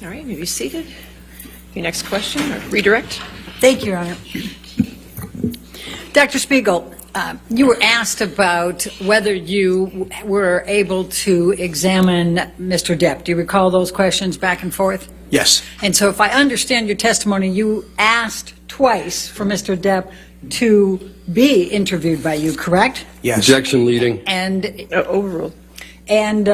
All right, may be seated. Your next question or redirect? Thank you, Your Honor. Dr. Spiegel, you were asked about whether you were able to examine Mr. Depp. Do you recall those questions back and forth? Yes. And so if I understand your testimony, you asked twice for Mr. Depp to be interviewed by you, correct? Yes. Objection leading. And Overruled. And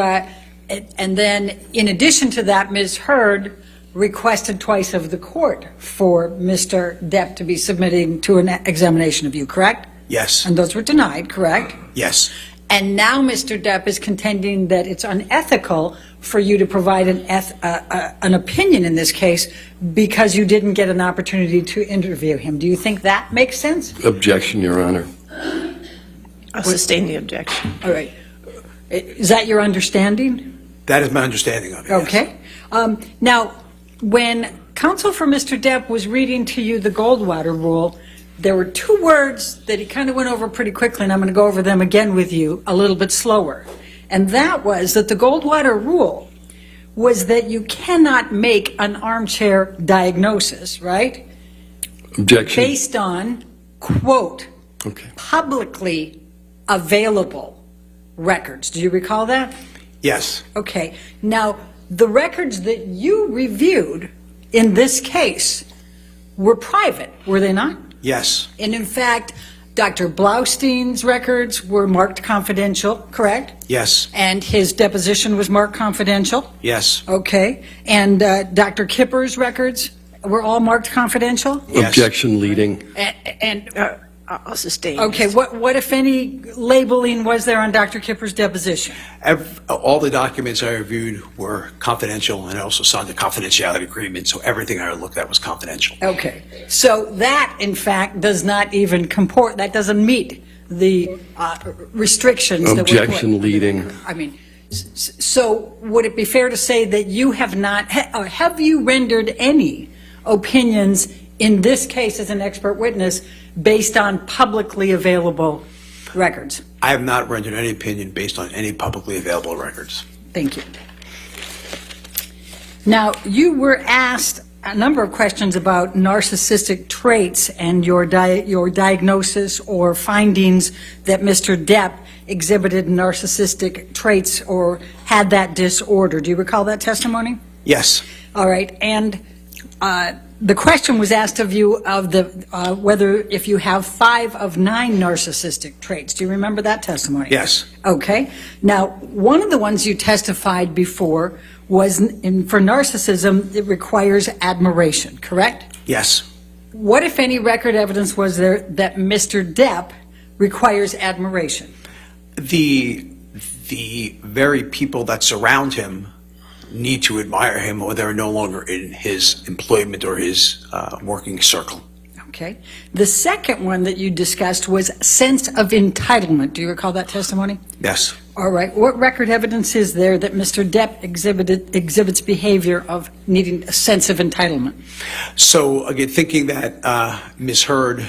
then, in addition to that, Ms. Heard requested twice of the court for Mr. Depp to be submitting to an examination of you, correct? Yes. And those were denied, correct? Yes. And now Mr. Depp is contending that it's unethical for you to provide an opinion in this case because you didn't get an opportunity to interview him. Do you think that makes sense? Objection, Your Honor. I'll sustain the objection. All right. Is that your understanding? That is my understanding of it. Yes. Okay. Now, when counsel for Mr. Depp was reading to you the Goldwater rule, there were two words that he kind of went over pretty quickly, and I'm going to go over them again with you a little bit slower. And that was that the Goldwater rule was that you cannot make an armchair diagnosis, right? Objection. Based on, quote, Okay. publicly available records. Do you recall that? Yes. Okay. Now, the records that you reviewed in this case were private, were they not? Yes. And in fact, Dr. Blaustein's records were marked confidential, correct? Yes. And his deposition was marked confidential? Yes. Okay. And Dr. Kipper's records were all marked confidential? Yes. Objection leading. And I'll sustain. okay, what if any labeling was there on Dr. Kipper's deposition? All the documents I reviewed were confidential, and I also signed a confidentiality agreement, so everything I looked at was confidential. Okay, so that, in fact, does not even comport, that doesn't meet the restrictions that were put. Objection leading. I mean, so would it be fair to say that you have not, have you rendered any opinions in this case as an expert witness based on publicly available records? I have not rendered any opinion based on any publicly available records. Thank you. Now, you were asked a number of questions about narcissistic traits and your diagnosis or findings that Mr. Depp exhibited narcissistic traits or had that disorder. Do you recall that testimony? Yes. All right. And the question was asked of you of the whether if you have 5 of 9 narcissistic traits. Do you remember that testimony? Yes. Okay. Now, one of the ones you testified before was for narcissism, it requires admiration, correct? Yes. What, if any, record evidence was there that Mr. Depp requires admiration? The very people that surround him need to admire him, or they're no longer in his employment or his working circle. Okay. The second one that you discussed was sense of entitlement. Do you recall that testimony? Yes. All right. What record evidence is there that Mr. Depp exhibits behavior of needing a sense of entitlement? So, again, thinking that Ms. Heard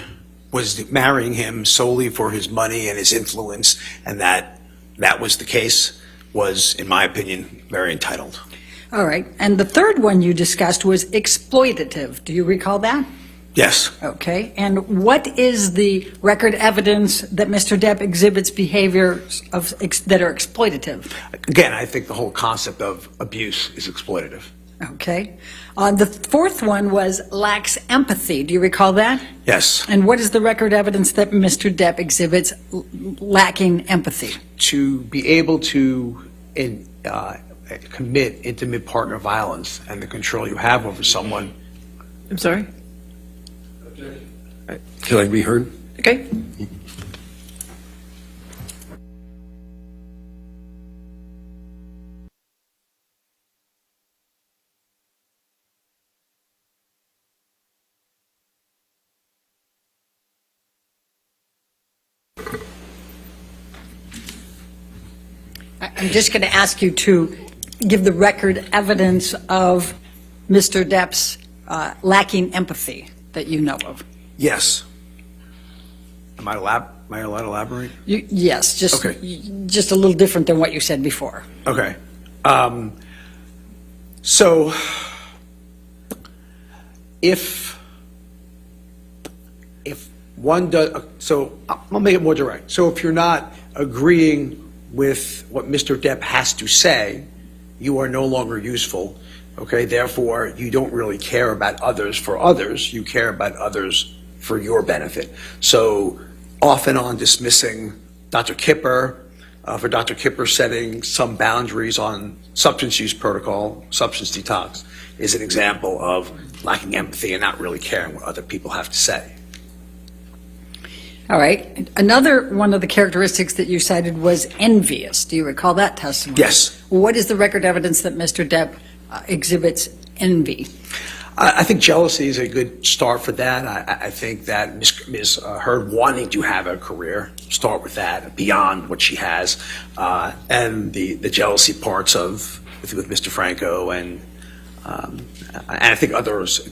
was marrying him solely for his money and his influence, and that was the case, was, in my opinion, very entitled. All right. And the third one you discussed was exploitative. Do you recall that? Yes. Okay. And what is the record evidence that Mr. Depp exhibits behaviors that are exploitative? Again, I think the whole concept of abuse is exploitative. Okay. The fourth one was lacks empathy. Do you recall that? Yes. And what is the record evidence that Mr. Depp exhibits lacking empathy? To be able to commit intimate partner violence and the control you have over someone. I'm sorry? Can I be heard? Okay. I'm just going to ask you to give the record evidence of Mr. Depp's lacking empathy that you know of. Yes. Am I allowed to elaborate? Yes, just Okay. a little different than what you said before. Okay. So if one does, so I'll make it more direct. So if you're not agreeing with what Mr. Depp has to say, you are no longer useful. Okay, therefore, you don't really care about others for others. You care about others for your benefit. So off and on dismissing Dr. Kipper, for Dr. Kipper setting some boundaries on substance use protocol, substance detox, is an example of lacking empathy and not really caring what other people have to say. All right. Another one of the characteristics that you cited was envious. Do you recall that testimony? Yes. What is the record evidence that Mr. Depp exhibits envy? I think jealousy is a good start for that. I think that Ms. Heard wanting to have a career, start with that, beyond what she has, and the jealousy parts of with Mr. Franco and I think others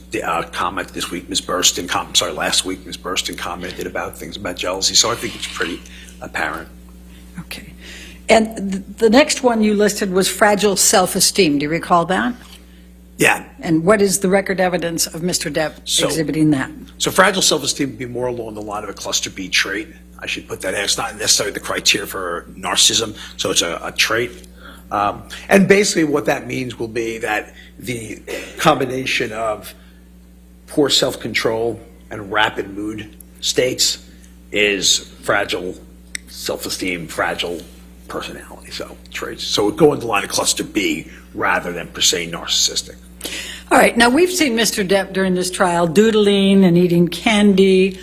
commented this week. Last week Ms. Burstyn commented about things about jealousy. So I think it's pretty apparent. Okay. And the next one you listed was fragile self-esteem. Do you recall that? Yeah. And what is the record evidence of Mr. Depp exhibiting that? So fragile self-esteem would be more along the line of a cluster B trait. I should put that in. It's not necessarily the criteria for narcissism, so it's a trait. And basically what that means will be that the combination of poor self-control and rapid mood states is fragile self-esteem, fragile personality, so traits. So it would go into the line of cluster B rather than per se narcissistic. All right. Now, we've seen Mr. Depp during this trial doodling and eating candy.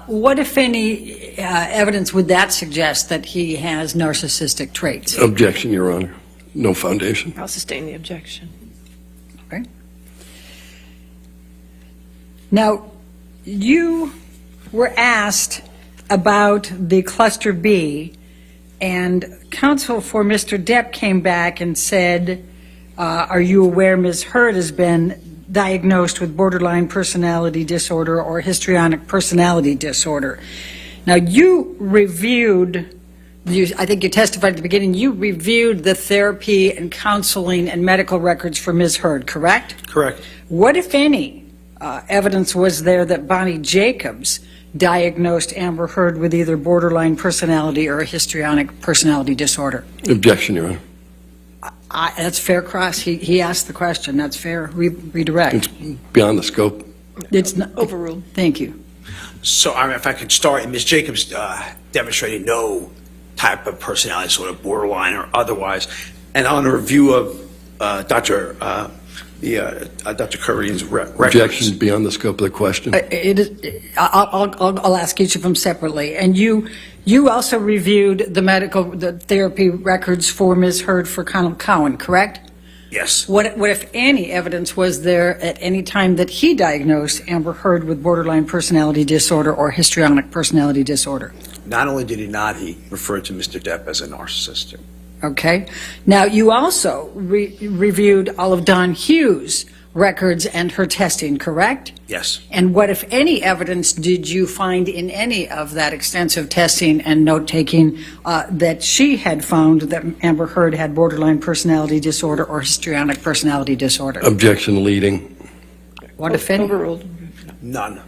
What, if any, evidence would that suggest that he has narcissistic traits? Objection, Your Honor. No foundation. I'll sustain the objection. Okay. Now, you were asked about the cluster B, and counsel for Mr. Depp came back and said, are you aware Ms. Heard has been diagnosed with borderline personality disorder or histrionic personality disorder? Now, you reviewed, I think you testified at the beginning, you reviewed the therapy and counseling and medical records for Ms. Heard, correct? Correct. What, if any, evidence was there that Bonnie Jacobs diagnosed Amber Heard with either borderline personality or a histrionic personality disorder? Objection, Your Honor. That's fair cross. He asked the question. That's fair. Redirect. It's beyond the scope. It's not, Overruled. thank you. So if I could start, Ms. Jacobs demonstrated no type of personality disorder, borderline or otherwise. And on a review of Dr. Curry's records. Objection beyond the scope of the question. I'll ask each of them separately. And you also reviewed the therapy records for Ms. Heard for Colonel Cowan, correct? Yes. What, if any, evidence was there at any time that he diagnosed Amber Heard with borderline personality disorder or histrionic personality disorder? Not only did he not, he referred to Mr. Depp as a narcissist. Okay. Now, you also reviewed all of Dawn Hughes' records and her testing, correct? Yes. And what, if any, evidence did you find in any of that extensive testing and note-taking that she had found that Amber Heard had borderline personality disorder or histrionic personality disorder? Objection leading. What, if any? Overruled. None.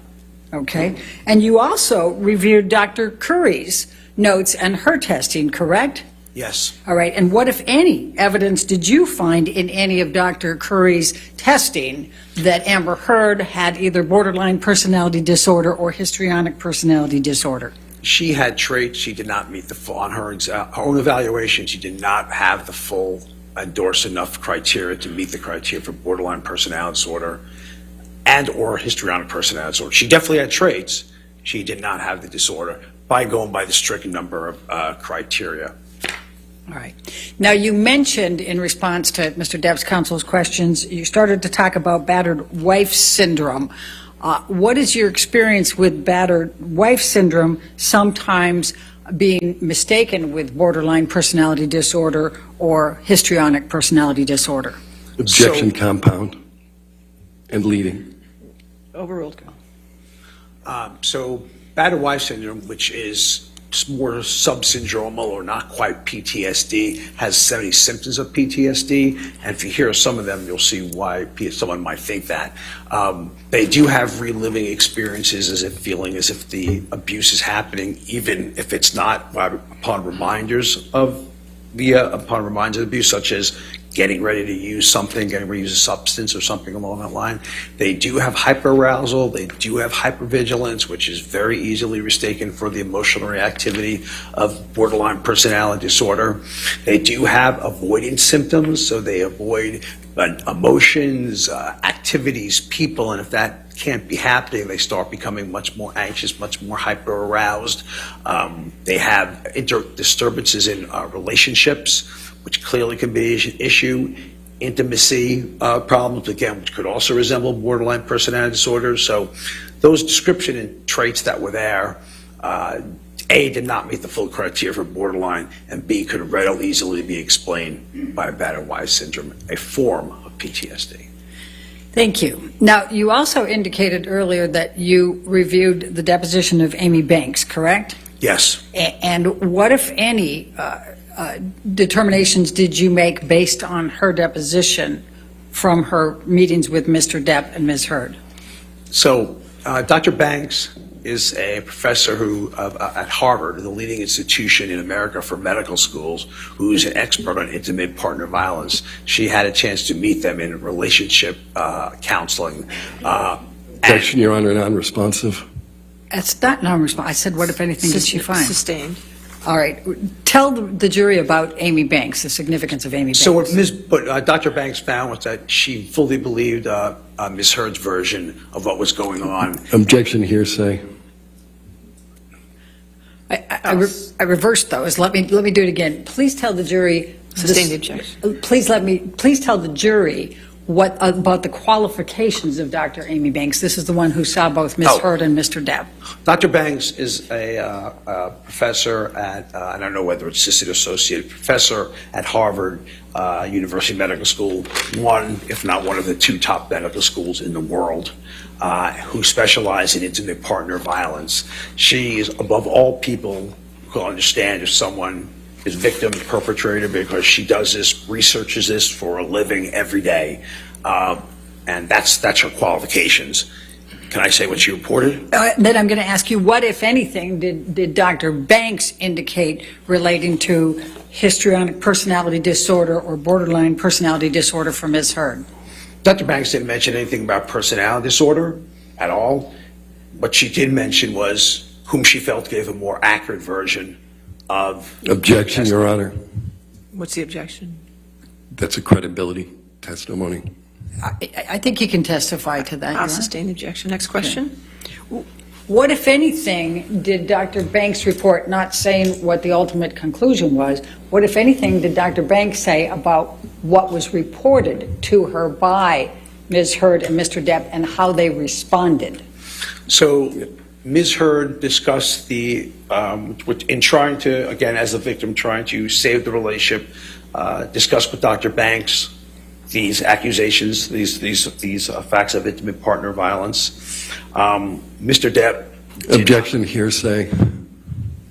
Okay. And you also reviewed Dr. Curry's notes and her testing, correct? Yes. All right. And what, if any, evidence did you find in any of Dr. Curry's testing that Amber Heard had either borderline personality disorder or histrionic personality disorder? She had traits she did not meet the full, on her own evaluation, she did not have the full endorse enough criteria to meet the criteria for borderline personality disorder and or histrionic personality disorder. She definitely had traits. She did not have the disorder by going by the strict number of criteria. All right. Now, you mentioned in response to Mr. Depp's counsel's questions, you started to talk about battered wife syndrome. What is your experience with battered wife syndrome sometimes being mistaken with borderline personality disorder or histrionic personality disorder? Objection compound and leading. Overruled. So battered wife syndrome, which is more subsyndromal or not quite PTSD, has many symptoms of PTSD. And if you hear some of them, you'll see why someone might think that. They do have reliving experiences feeling as if the abuse is happening, even if it's not, upon reminders of abuse, such as getting ready to use something, getting ready to use a substance or something along that line. They do have hyperarousal, they do have hypervigilance, which is very easily mistaken for the emotional reactivity of borderline personality disorder. They do have avoidance symptoms, so they avoid emotions, activities, people, and if that can't be happening, they start becoming much more anxious, much more hyper-aroused. They have disturbances in relationships, which clearly can be an issue. Intimacy problems, again, which could also resemble borderline personality disorder. So those description and traits that were there, A, did not meet the full criteria for borderline, and B, could readily easily be explained by Bader-Weiss syndrome, a form of PTSD. Thank you. Now, you also indicated earlier that you reviewed the deposition of Amy Banks, correct? Yes. And what, if any, determinations did you make based on her deposition from her meetings with Mr. Depp and Ms. Heard? So Dr. Banks is a professor at Harvard, the leading institution in America for medical schools, who's an expert on intimate partner violence. She had a chance to meet them in relationship counseling. Objection, Your Honor, non-responsive. That's not non-responsive. I said, what, if anything, did she find? Sustained. All right. Tell the jury about Amy Banks, the significance of Amy Banks. So what Dr. Banks found was that she fully believed Ms. Heard's version of what was going on. Objection, hearsay. I reversed those. Let me do it again. Please tell the jury. Sustain the objection. Please tell the jury what about the qualifications of Dr. Amy Banks. This is the one who saw both Ms. Heard and Mr. Depp. Dr. Banks is a professor at, I don't know whether it's assistant associate professor at Harvard University Medical School, one, if not one of the two top medical schools in the world, who specialize in intimate partner violence. She is, above all people, who understand if someone is victim, perpetrator, because she does this, researches this for a living every day, and that's her qualifications. Can I say what she reported? Then I'm going to ask you, what, if anything, did Dr. Banks indicate relating to histrionic personality disorder or borderline personality disorder for Ms. Heard? Dr. Banks didn't mention anything about personality disorder at all. What she did mention was whom she felt gave a more accurate version of... Objection, Your Honor. What's the objection? That's a credibility testimony. I think you can testify to that. I'll sustain the objection. Next question. What, if anything, did Dr. Banks report, not saying what the ultimate conclusion was, what, if anything, did Dr. Banks say about what was reported to her by Ms. Heard and Mr. Depp and how they responded? So Ms. Heard discussed in trying to, again, as a victim, trying to save the relationship, discussed with Dr. Banks these accusations, these facts of intimate partner violence. Mr. Depp. Objection, hearsay.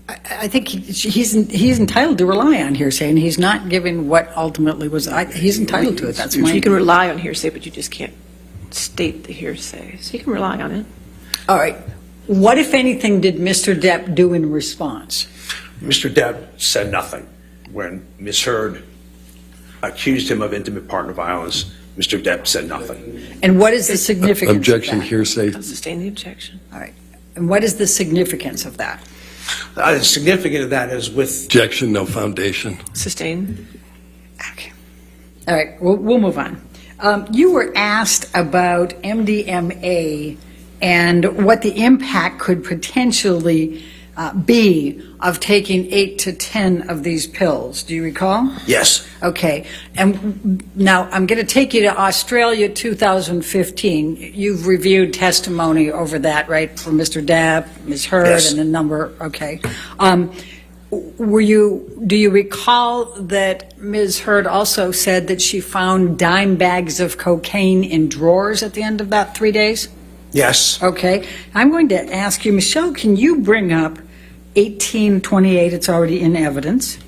I think he's entitled to rely on hearsay, and he's not given what ultimately was. He's entitled to it. That's my. You can rely on hearsay, but you just can't state the hearsay. So you can rely on it. All right. What, if anything, did Mr. Depp do in response? Mr. Depp said nothing. When Ms. Heard accused him of intimate partner violence, Mr. Depp said nothing. And what is the significance Objection, of that? hearsay. I'll sustain the objection. All right. And what is the significance of that? The significance of that is with... Objection, no foundation. Sustain. Okay. All right. We'll move on. You were asked about MDMA and what the impact could potentially be of taking 8 to 10 of these pills. Do you recall? Yes. Okay. And now I'm going to take you to Australia 2015. You've reviewed testimony over that, right, from Mr. Depp, Ms. Heard, Yes. and a number. Okay. Do you recall that Ms. Heard also said that she found dime bags of cocaine in drawers at the end of that 3 days? Yes. Okay. I'm going to ask you, Michelle, can you bring up 1828, it's already in evidence.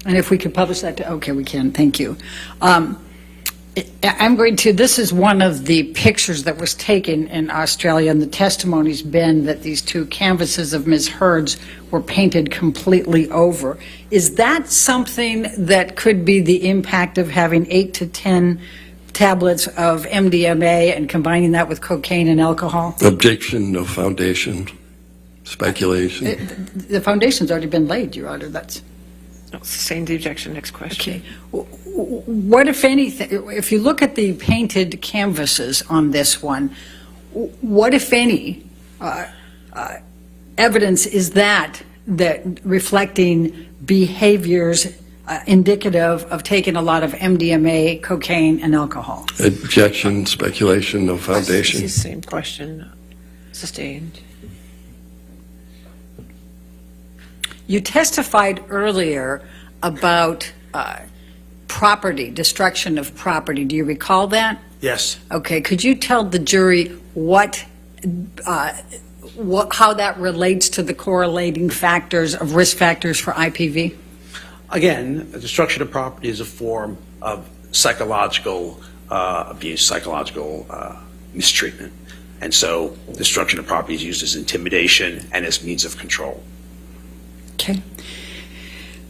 And if we could publish that, okay, we can, thank you. I'm going to, this is one of the pictures that was taken in Australia, and the testimony's been that these two canvases of Ms. Heard's were painted completely over. Is that something that could be the impact of having 8 to 10 tablets of MDMA and combining that with cocaine and alcohol? Objection, no foundation. Speculation. The foundation's already been laid, Your Honor, that's... I'll sustain the objection. Next question. Okay. What, if anything, if you look at the painted canvases on this one, what, if any, evidence is that reflecting behaviors indicative of taking a lot of MDMA, cocaine, and alcohol? Objection, speculation, no foundation. It's the same question. Sustained. You testified earlier about property, destruction of property. Do you recall that? Yes. Okay. Could you tell the jury how that relates to the correlating factors of risk factors for IPV? Again, destruction of property is a form of psychological abuse, psychological mistreatment. And so destruction of property is used as intimidation and as means of control. Okay.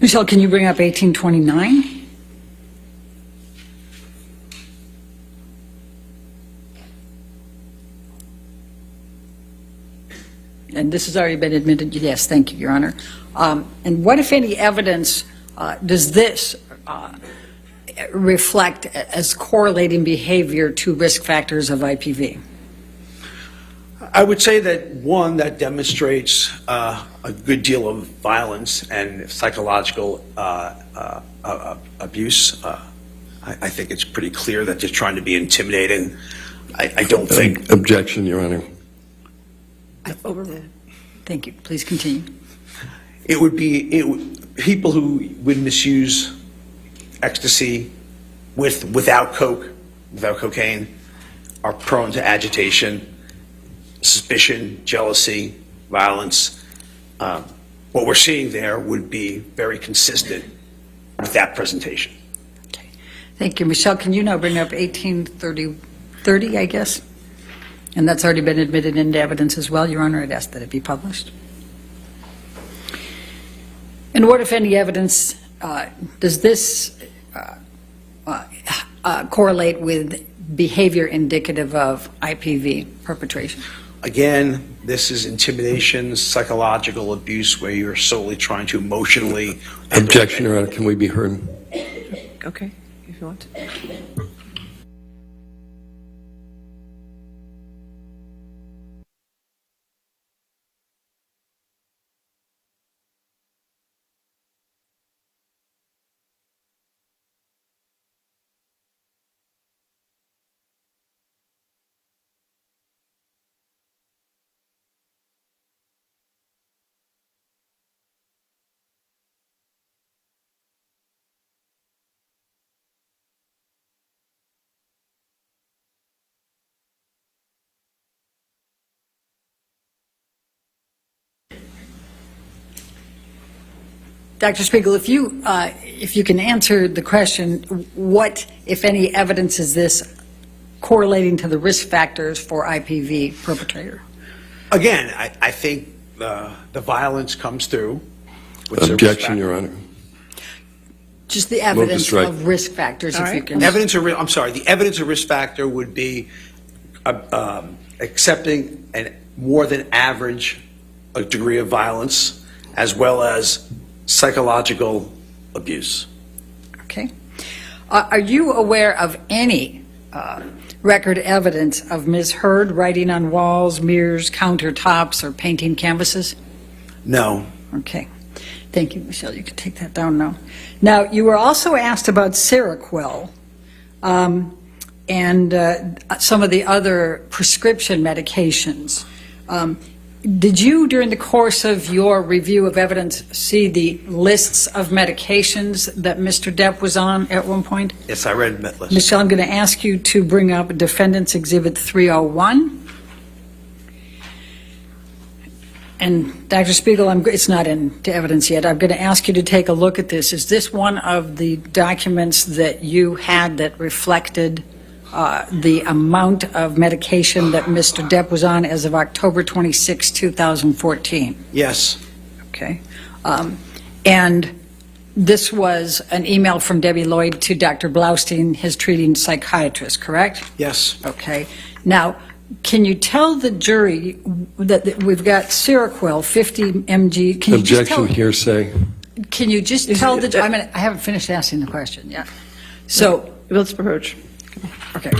Michelle, can you bring up 1829? And this has already been admitted. Yes, thank you, Your Honor. And what, if any, evidence does this reflect as correlating behavior to risk factors of IPV? I would say that one that demonstrates a good deal of violence and psychological abuse. I think it's pretty clear that they're trying to be intimidating. I don't think. Objection, Your Honor. Overruled. Thank you. Please continue. It would be people who would misuse ecstasy without cocaine, are prone to agitation, suspicion, jealousy, violence. What we're seeing there would be very consistent with that presentation. Okay. Thank you. Michelle, can you now bring up 1830, I guess? And that's already been admitted into evidence as well, Your Honor. I'd ask that it be published. And what, if any, evidence does this correlate with behavior indicative of IPV perpetration? Again, this is intimidation, psychological abuse, where you're solely trying to emotionally. Objection, Your Honor. Can we be heard? Okay, if you want to. Dr. Spiegel, if you can answer the question, what, if any, evidence is this correlating to the risk factors for IPV perpetrator? Again, I think the violence comes through. Objection, Your Honor. Just the evidence of risk factors, if you can. The evidence of risk factor would be accepting a more than average degree of violence, as well as psychological abuse. Okay. Are you aware of any record evidence of Ms. Heard writing on walls, mirrors, countertops, or painting canvases? No. Okay. Thank you, Michelle. You can take that down now. Now, you were also asked about Seroquel and some of the other prescription medications. Did you, during the course of your review of evidence, see the lists of medications that Mr. Depp was on at one point? Yes, I read that list. Michelle, I'm going to ask you to bring up Defendant's Exhibit 301. And Dr. Spiegel, it's not into evidence yet. I'm going to ask you to take a look at this. Is this one of the documents that you had that reflected the amount of medication that Mr. Depp was on as of October 26, 2014? Yes. Okay. And this was an email from Debbie Lloyd to Dr. Blaustein, his treating psychiatrist, correct? Yes. Okay. Now, can you tell the jury that we've got Seroquel, 50 mg? Can you just Objection, hearsay. Can you just tell the? I haven't finished asking the question yet. So Let's approach. okay.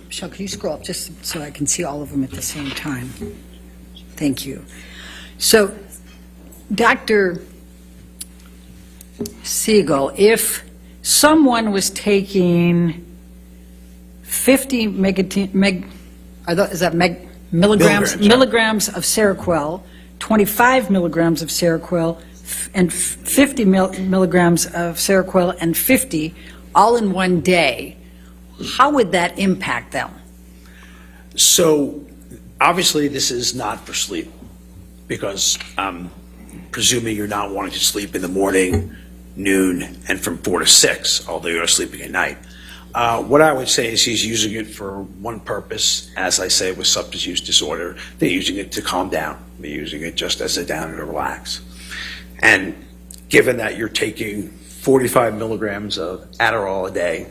Michelle, can you scroll up just so I can see all of them at the same time? Thank you. So, Dr. Siegel, if someone was taking 50 milligrams of Seroquel, 25 milligrams of Seroquel, and 50 milligrams of Seroquel and 50 all in one day, how would that impact them? So obviously this is not for sleep, because I'm presuming you're not wanting to sleep in the morning, noon, and from 4 to 6, although you're sleeping at night. What I would say is he's using it for one purpose. As I say, with substance use disorder, they're using it to calm down. They're using it just as a down and to relax. And given that you're taking 45 milligrams of Adderall a day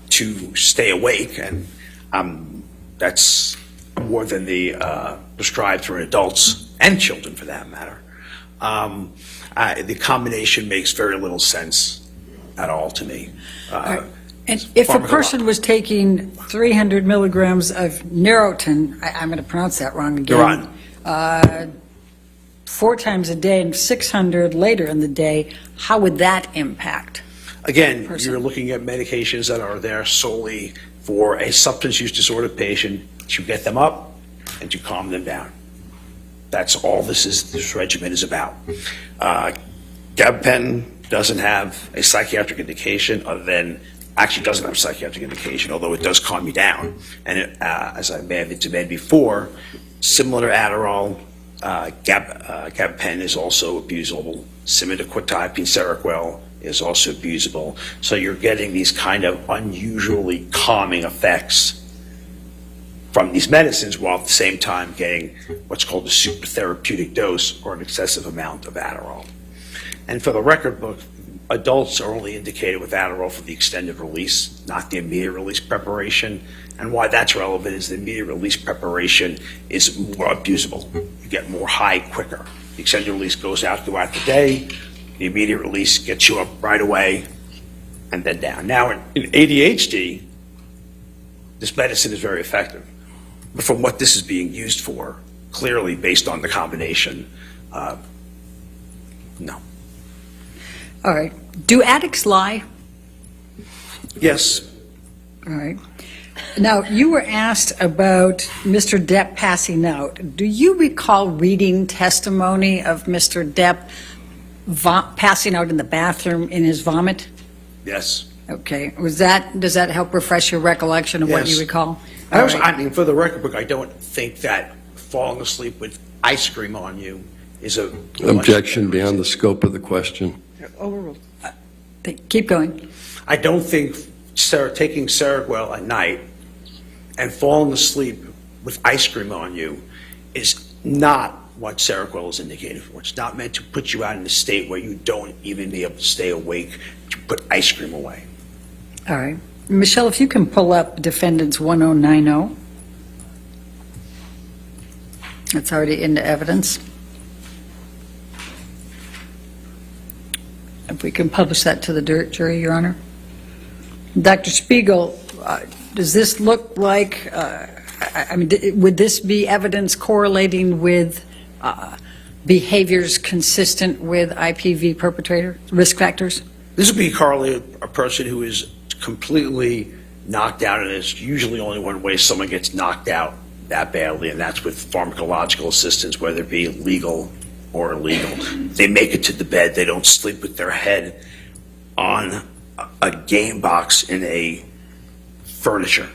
to stay awake, and that's more than the prescribed for adults and children for that matter, the combination makes very little sense at all to me. And if a person was taking 300 milligrams of Neurontin, I'm going to pronounce that wrong again, 4 times a day and 600 later in the day, how would that impact? Again, you're looking at medications that are there solely for a substance use disorder patient to get them up and to calm them down. That's all this regimen is about. Gabapentin doesn't have a psychiatric indication other than, actually doesn't have a psychiatric indication, although it does calm you down. And it, as I may have intimated before, similar to Adderall, gabapentin is also abusable. Similar to quetiapine, Seroquel is also abusable. So you're getting these kind of unusually calming effects from these medicines, while at the same time getting what's called a super therapeutic dose or an excessive amount of Adderall. And for the record book, adults are only indicated with Adderall for the extended release, not the immediate release preparation. And why that's relevant is the immediate release preparation is more abusable. You get more high quicker. The extended release goes out throughout the day. The immediate release gets you up right away and then down. Now in ADHD, this medicine is very effective. But from what this is being used for, clearly based on the combination, no. All right. Do addicts lie? Yes. All right. Now, you were asked about Mr. Depp passing out. Do you recall reading testimony of Mr. Depp passing out in the bathroom in his vomit? Yes. Okay. Does that help refresh your recollection of what you recall? I mean, for the record book, I don't think that falling asleep with ice cream on you is a... Objection beyond the scope of the question. Overruled. Keep going. I don't think taking Seroquel at night and falling asleep with ice cream on you is not what Seroquel is indicated for. It's not meant to put you out in a state where you don't even be able to stay awake to put ice cream away. All right. Michelle, if you can pull up defendant's 1090. It's already into evidence. If we can publish that to the jury, Your Honor. Dr. Spiegel, does this look like, would this be evidence correlating with behaviors consistent with IPV perpetrator risk factors? This would be correlated a person who is completely knocked out, and there's usually only one way someone gets knocked out that badly, and that's with pharmacological assistance, whether it be legal or illegal. They make it to the bed. They don't sleep with their head on a game box in a furniture.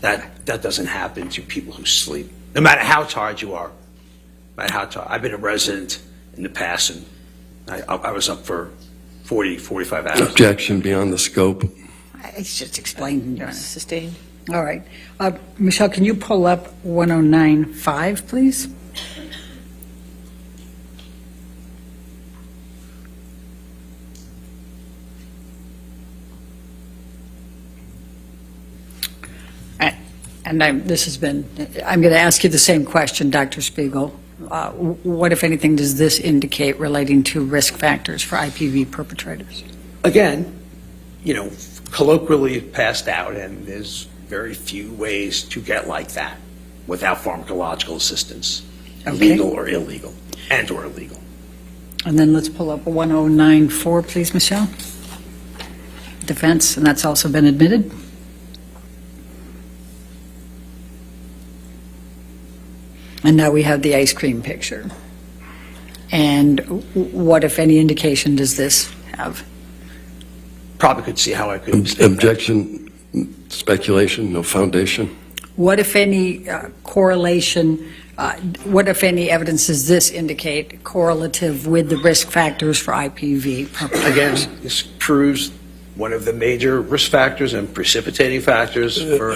That doesn't happen to people who sleep, no matter how tired you are. No matter how tired. I've been a resident in the past, and I was up for 40, 45 hours. Objection beyond the scope. It's just explained, Your Honor. Sustained. All right. Michelle, can you pull up 1095, please? And I'm going to ask you the same question, Dr. Spiegel. What, if anything, does this indicate relating to risk factors for IPV perpetrators? Again, colloquially passed out, and there's very few ways to get like that without pharmacological assistance, legal or illegal, or illegal. And then let's pull up 1094, please, Michelle. Defense, and that's also been admitted. And now we have the ice cream picture. And what, if any, indication does this have? Probably could see how I could... Objection, speculation, no foundation. What, if any, correlation, what, if any, evidence does this indicate correlative with the risk factors for IPV perpetrators? Again, this proves one of the major risk factors and precipitating factors for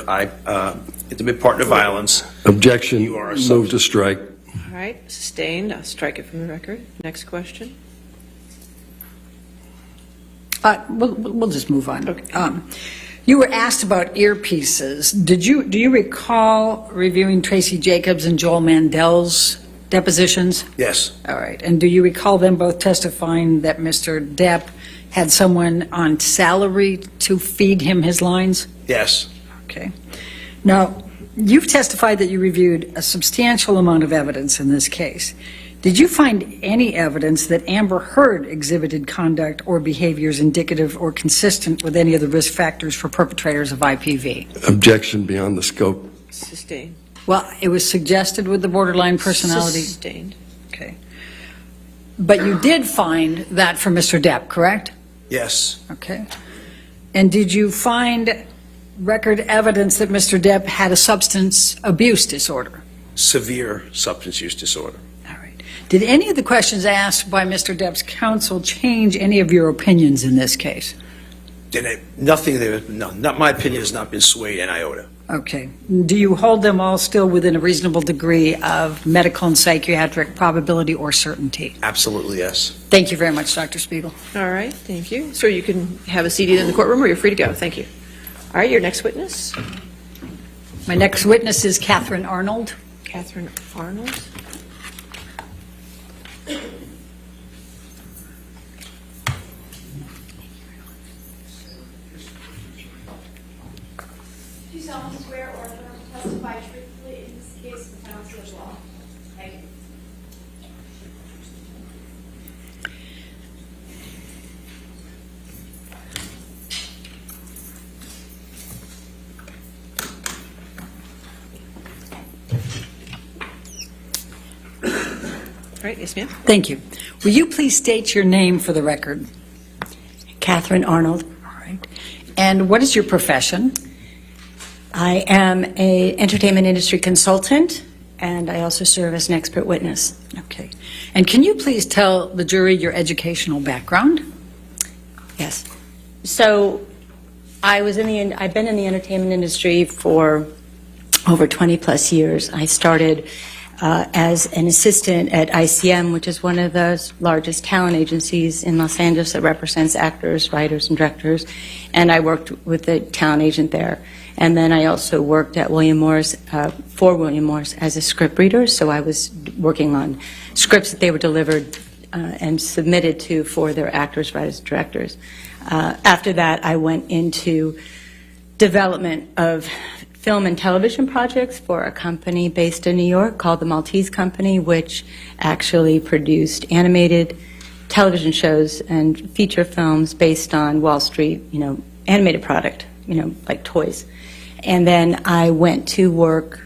intimate partner violence. Objection, You are a move to strike. All right, sustained. I'll strike it from the record. Next question. We'll just move on. Okay. You were asked about earpieces. Do you recall reviewing Tracy Jacobs and Joel Mandel's depositions? Yes. All right. And do you recall them both testifying that Mr. Depp had someone on salary to feed him his lines? Yes. Okay. Now, you've testified that you reviewed a substantial amount of evidence in this case. Did you find any evidence that Amber Heard exhibited conduct or behaviors indicative or consistent with any of the risk factors for perpetrators of IPV? Objection beyond the scope. Sustained. Well, it was suggested with the borderline personality. Sustained. Okay. But you did find that for Mr. Depp, correct? Yes. Okay. And did you find record evidence that Mr. Depp had a substance abuse disorder? Severe substance use disorder. All right. Did any of the questions asked by Mr. Depp's counsel change any of your opinions in this case? Nothing there. No, not my opinion has not been swayed an iota. Okay. Do you hold them all still within a reasonable degree of medical and psychiatric probability or certainty? Absolutely, yes. Thank you very much, Dr. Spiegel. All right, thank you. Sir, you can have a seat in the courtroom or you're free to go. Thank you. All right, your next witness. My next witness is Catherine Arnold. Catherine Arnold. Do you solemnly swear or affirm to testify truthfully in this case with counselor's law? Thank you. All right, yes, ma'am. Thank you. Will you please state your name for the record? Catherine Arnold. All right. And what is your profession? I am an entertainment industry consultant and I also serve as an expert witness. Okay. And can you please tell the jury your educational background? Yes. So I've been in the entertainment industry for over 20 plus years. I started as an assistant at ICM, which is one of the largest talent agencies in Los Angeles that represents actors, writers, and directors. And I worked with the talent agent there. And then I also worked at William Morris, for William Morris, as a script reader. So I was working on scripts that they were delivered and submitted to for their actors, writers, and directors. After that, I went into development of film and television projects for a company based in New York called the Maltese Company, which actually produced animated television shows and feature films based on Wall Street, animated product, like toys. And then I went to work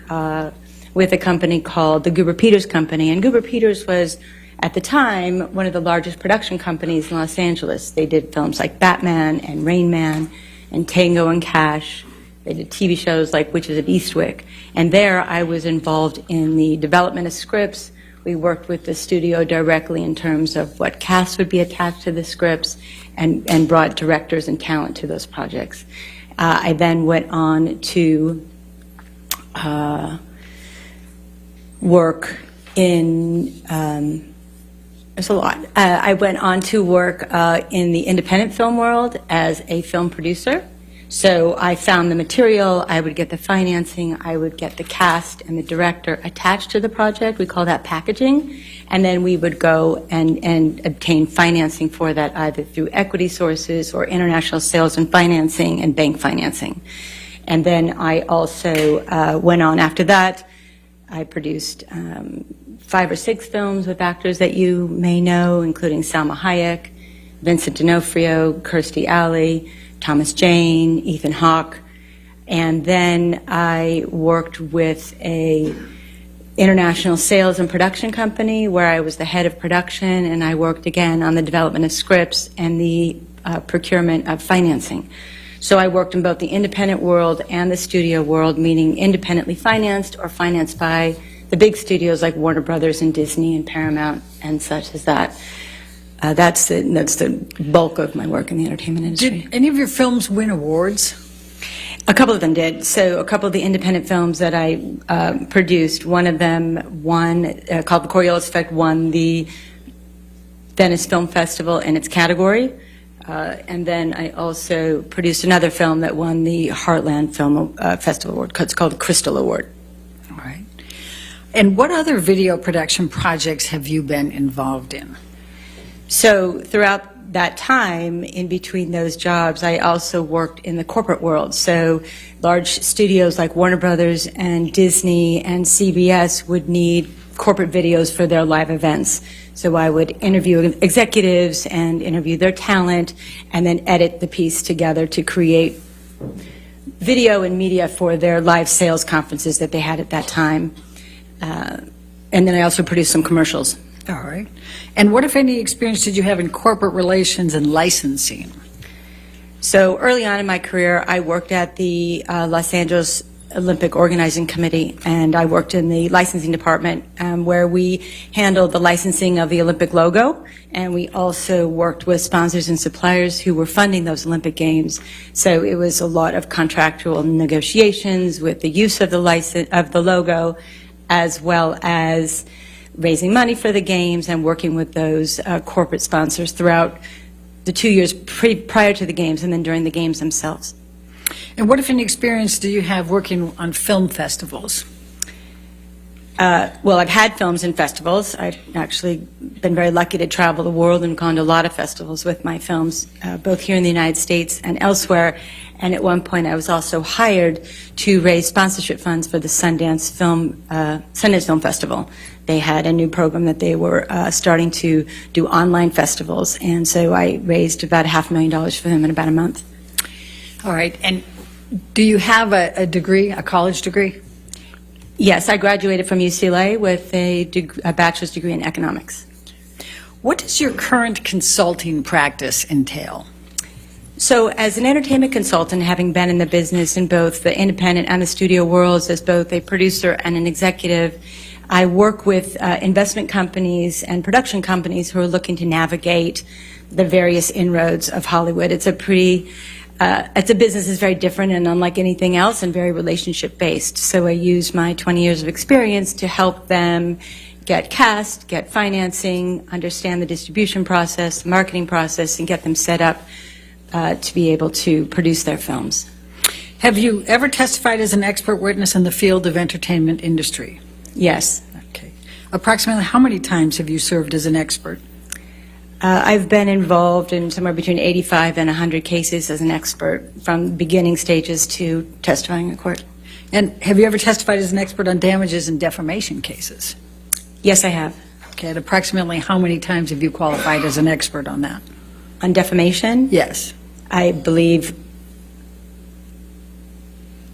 with a company called the Guber Peters Company. And Guber Peters was, at the time, one of the largest production companies in Los Angeles. They did films like Batman and Rain Man and Tango and Cash. They did TV shows like Witches of Eastwick. And there I was involved in the development of scripts. We worked with the studio directly in terms of what cast would be attached to the scripts and brought directors and talent to those projects. I then went on to work in, there's a lot. I went on to work in the independent film world as a film producer. So I found the material, I would get the financing, I would get the cast and the director attached to the project. We call that packaging. And then we would go and obtain financing for that either through equity sources or international sales and financing and bank financing. And then I also went on after that. I produced 5 or 6 films with actors that you may know, including Salma Hayek, Vincent D'Onofrio, Kirstie Alley, Thomas Jane, Ethan Hawke. And then I worked with a international sales and production company where I was the head of production, and I worked again on the development of scripts and the procurement of financing. So I worked in both the independent world and the studio world, meaning independently financed or financed by the big studios like Warner Brothers and Disney and Paramount and such as that. That's the bulk of my work in the entertainment industry. Did any of your films win awards? A couple of them did. So a couple of the independent films that I produced, one of them won, called The Coriolis Effect, won the Venice Film Festival in its category. And then I also produced another film that won the Heartland Film Festival Award. It's called the Crystal Award. All right. And what other video production projects have you been involved in? So throughout that time, in between those jobs, I also worked in the corporate world. So large studios like Warner Brothers and Disney and CBS would need corporate videos for their live events. So I would interview executives and interview their talent and then edit the piece together to create video and media for their live sales conferences that they had at that time. And then I also produced some commercials. All right. And what, if any, experience did you have in corporate relations and licensing? So early on in my career, I worked at the Los Angeles Olympic Organizing Committee, and I worked in the licensing department where we handled the licensing of the Olympic logo, and we also worked with sponsors and suppliers who were funding those Olympic Games. So it was a lot of contractual negotiations with the use of the logo, as well as raising money for the games and working with those corporate sponsors throughout the 2 years prior to the games and then during the games themselves. And what, if any, experience do you have working on film festivals? Well, I've had films in festivals. I've actually been very lucky to travel the world and gone to a lot of festivals with my films, both here in the United States and elsewhere. And at one point, I was also hired to raise sponsorship funds for the Sundance Film Festival. They had a new program that they were starting to do online festivals, and so I raised about $500,000 for them in about a month. All right. And do you have a degree, a college degree? Yes, I graduated from UCLA with a bachelor's degree in economics. What does your current consulting practice entail? So as an entertainment consultant, having been in the business in both the independent and the studio worlds as both a producer and an executive, I work with investment companies and production companies who are looking to navigate the various inroads of Hollywood. It's a business that's very different and unlike anything else and very relationship-based. So I use my 20 years of experience to help them get cast, get financing, understand the distribution process, the marketing process, and get them set up to be able to produce their films. Have you ever testified as an expert witness in the field of entertainment industry? Yes. Okay. Approximately how many times have you served as an expert? I've been involved in somewhere between 85 and 100 cases as an expert, from beginning stages to testifying in court. And have you ever testified as an expert on damages and defamation cases? Yes, I have. Okay. And approximately how many times have you qualified as an expert on that? On defamation? Yes. I believe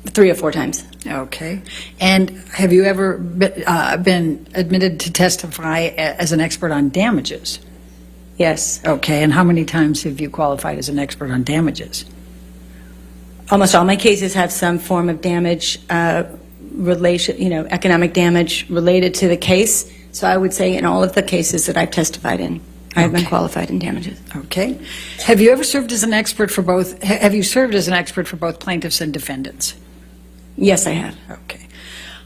3 or 4 times. Okay. And have you ever been admitted to testify as an expert on damages? Yes. Okay. And how many times have you qualified as an expert on damages? Almost all my cases have some form of damage, economic damage related to the case. So I would say in all of the cases that I've testified in, I have been qualified in damages. Okay. Have you ever served as an expert for both? Have you served as an expert for both plaintiffs and defendants? Yes, I have. Okay.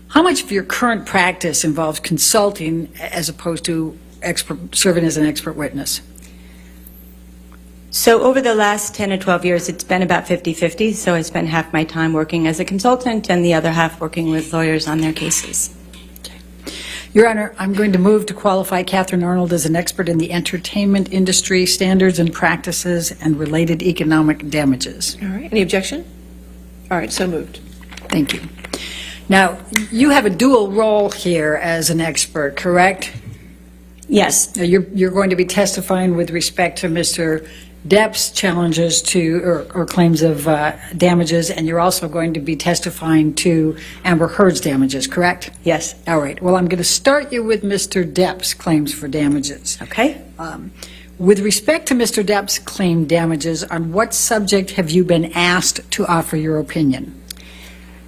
How much of your current practice involves consulting as opposed to serving as an expert witness? So over the last 10 or 12 years, it's been about 50-50. So I spend half my time working as a consultant and the other half working with lawyers on their cases. Your Honor, I'm going to move to qualify Catherine Arnold as an expert in the entertainment industry, standards and practices, and related economic damages. All right, any objection? All right, so moved. Thank you. Now, you have a dual role here as an expert, correct? Yes. Now, you're going to be testifying with respect to Mr. Depp's challenges to, or claims of damages, and you're also going to be testifying to Amber Heard's damages, correct? Yes. All right. Well, I'm going to start you with Mr. Depp's claims for damages. Okay. With respect to Mr. Depp's claimed damages, on what subject have you been asked to offer your opinion?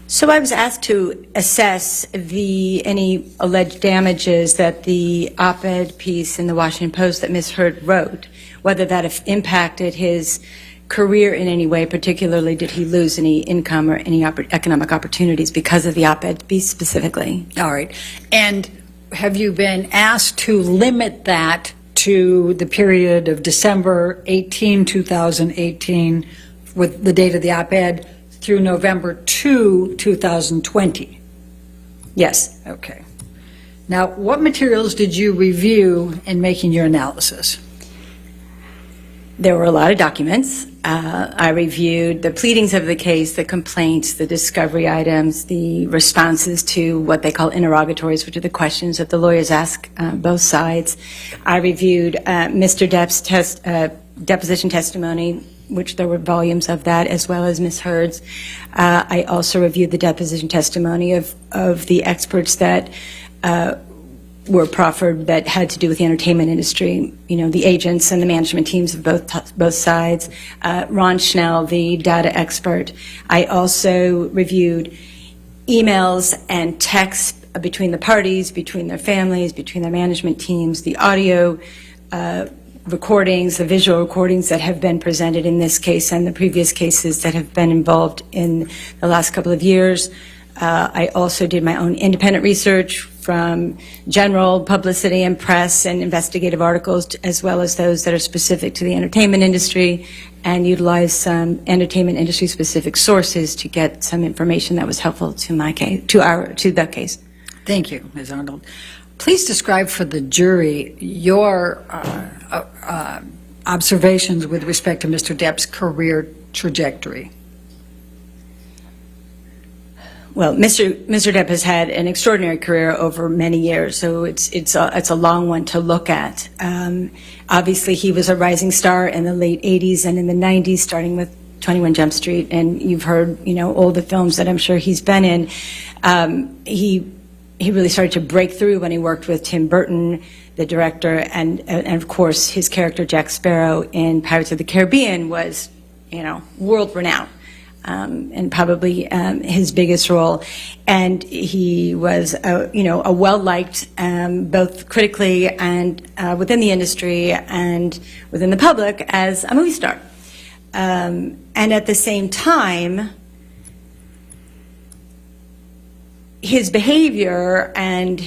So I was asked to assess any alleged damages that the op-ed piece in the Washington Post that Ms. Heard wrote, whether that impacted his career in any way, particularly did he lose any income or any economic opportunities because of the op-ed piece specifically. All right. And have you been asked to limit that to the period of December 18, 2018, with the date of the op-ed, through November 2, 2020? Yes. Okay. Now, what materials did you review in making your analysis? There were a lot of documents. I reviewed the pleadings of the case, the complaints, the discovery items, the responses to what they call interrogatories, which are the questions that the lawyers ask both sides. I reviewed Mr. Depp's deposition testimony, which there were volumes of that, as well as Ms. Heard's. I also reviewed the deposition testimony of the experts that were proffered that had to do with the entertainment industry, the agents and the management teams of both sides. Ron Schnell, the data expert. I also reviewed emails and texts between the parties, between their families, between their management teams, the audio recordings, the visual recordings that have been presented in this case and the previous cases that have been involved in the last couple of years. I also did my own independent research from general publicity and press and investigative articles, as well as those that are specific to the entertainment industry, and utilized some entertainment industry specific sources to get some information that was helpful to my case, to the case. Thank you, Ms. Arnold. Please describe for the jury your observations with respect to Mr. Depp's career trajectory. Well, Mr. Depp has had an extraordinary career over many years, so it's a long one to look at. Obviously, he was a rising star in the late 80s and in the 90s, starting with 21 Jump Street, and you've heard, all the films that I'm sure he's been in. He really started to break through when he worked with Tim Burton, the director, and of course his character Jack Sparrow in Pirates of the Caribbean was world renowned. And probably his biggest role. And he was, a well-liked, both critically and within the industry and within the public as a movie star. And at the same time, his behavior and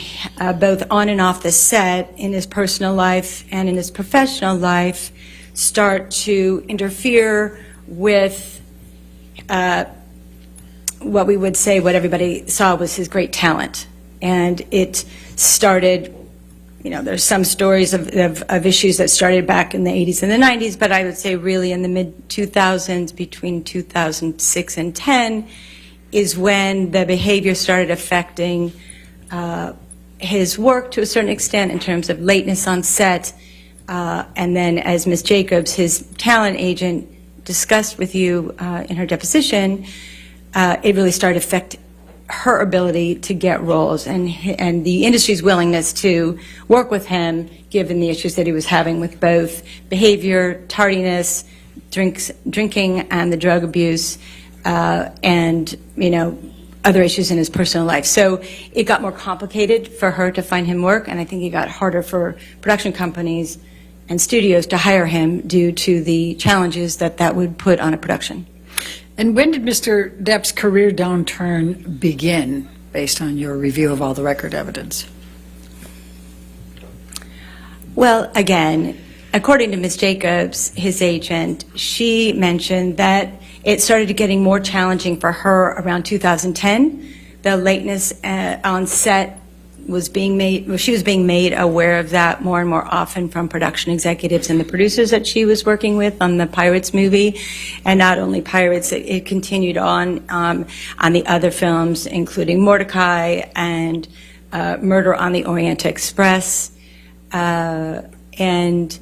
both on and off the set in his personal life and in his professional life start to interfere with what we would say, what everybody saw was his great talent. And it started, there's some stories of issues that started back in the 80s and the 90s, but I would say really in the mid-2000s, between 2006 and 10, is when the behavior started affecting his work to a certain extent in terms of lateness on set. And then as Ms. Jacobs, his talent agent, discussed with you in her deposition, it really started to affect her ability to get roles and the industry's willingness to work with him, given the issues that he was having with both behavior, tardiness, drinking, and the drug abuse, and other issues in his personal life. So it got more complicated for her to find him work, and I think it got harder for production companies and studios to hire him due to the challenges that would put on a production. And when did Mr. Depp's career downturn begin, based on your review of all the record evidence? Well, again, according to Ms. Jacobs, his agent, she mentioned that it started getting more challenging for her around 2010. The lateness on set was being made, she was being made aware of that more and more often from production executives and the producers that she was working with on the Pirates movie. And not only Pirates, it continued on the other films, including Mordecai and Murder on the Orient Express. And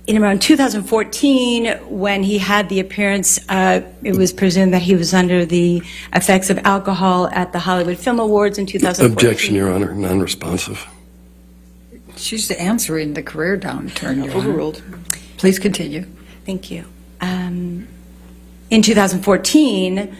in around 2014, when he had the appearance, it was presumed that he was under the effects of alcohol at the Hollywood Film Awards in 2014. Objection, Your Honor, non-responsive. She's answering the career downturn, Your Honor. Overruled. Please continue. Thank you. In 2014,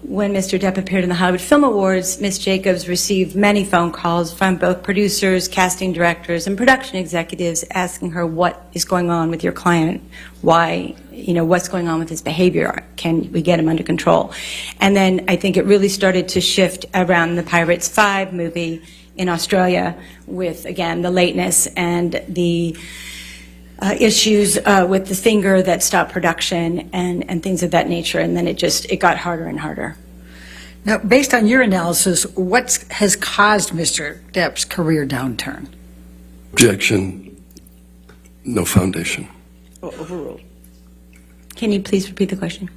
when Mr. Depp appeared in the Hollywood Film Awards, Ms. Jacobs received many phone calls from both producers, casting directors, and production executives asking her, what is going on with your client? Why, what's going on with his behavior? Can we get him under control? And then I think it really started to shift around the Pirates 5 movie in Australia with, again, the lateness and the issues with the finger that stopped production and things of that nature, and then it got harder and harder. Now, based on your analysis, what has caused Mr. Depp's career downturn? Objection, no foundation. Overruled. Can you please repeat the question?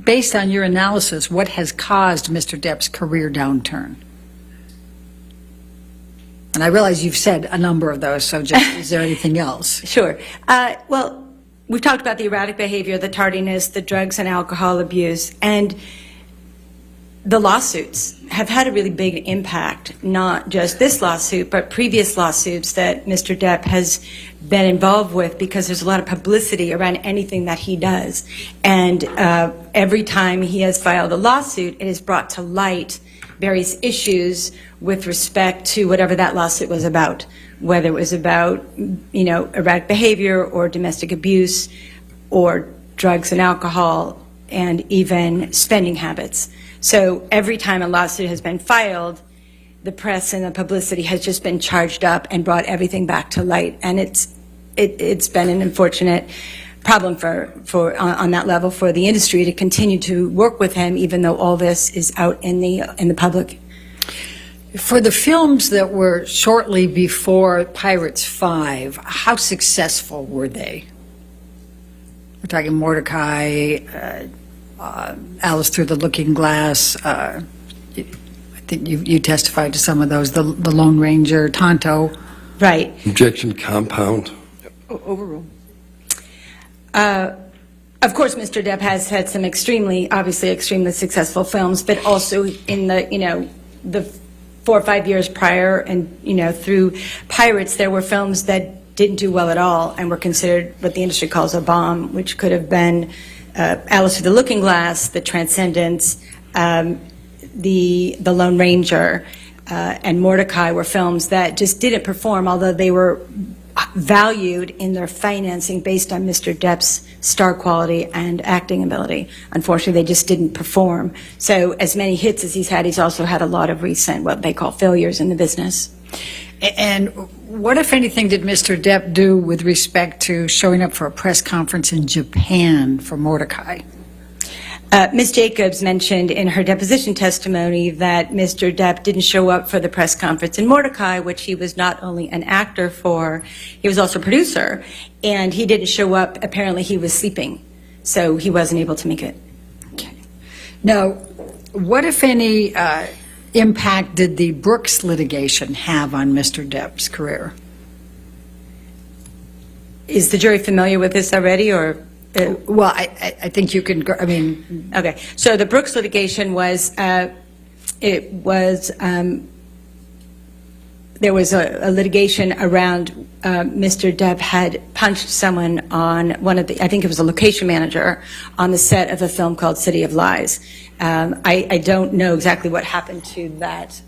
Based on your analysis, what has caused Mr. Depp's career downturn? And I realize you've said a number of those, so just, is there anything else? Sure. Well, we've talked about the erratic behavior, the tardiness, the drugs and alcohol abuse, and the lawsuits have had a really big impact, not just this lawsuit, but previous lawsuits that Mr. Depp has been involved with, because there's a lot of publicity around anything that he does. And every time he has filed a lawsuit, it has brought to light various issues with respect to whatever that lawsuit was about, whether it was about, erratic behavior or domestic abuse or drugs and alcohol and even spending habits. So every time a lawsuit has been filed, the press and the publicity has just been charged up and brought everything back to light. And it's been an unfortunate problem for on that level for the industry to continue to work with him, even though all this is out in the public. For the films that were shortly before Pirates 5, how successful were they? We're talking Mordecai, Alice Through the Looking Glass. I think you testified to some of those. The Lone Ranger, Tonto. Right. Objection, compound. Overruled. Of course, Mr. Depp has had some obviously extremely successful films, but also in the 4 or 5 years prior and, through Pirates, there were films that didn't do well at all and were considered what the industry calls a bomb, which could have been Alice Through the Looking Glass, The Transcendence, the Lone Ranger, and Mordecai were films that just didn't perform, although they were valued in their financing based on Mr. Depp's star quality and acting ability. Unfortunately, they just didn't perform. So as many hits as he's also had a lot of recent, what they call failures in the business. And what, if anything, did Mr. Depp do with respect to showing up for a press conference in Japan for Mordecai? Ms. Jacobs mentioned in her deposition testimony that Mr. Depp didn't show up for the press conference in Mordecai, which he was not only an actor for, he was also a producer, and he didn't show up. Apparently he was sleeping, so he wasn't able to make it. Okay. Now, what, if any, impact did the Brooks litigation have on Mr. Depp's career? Is the jury familiar with this already, or? Well, I think you can, Okay, so the Brooks litigation was, there was a litigation around Mr. Depp had punched someone on one of the, I think it was a location manager, on the set of a film called City of Lies. I don't know exactly what happened to that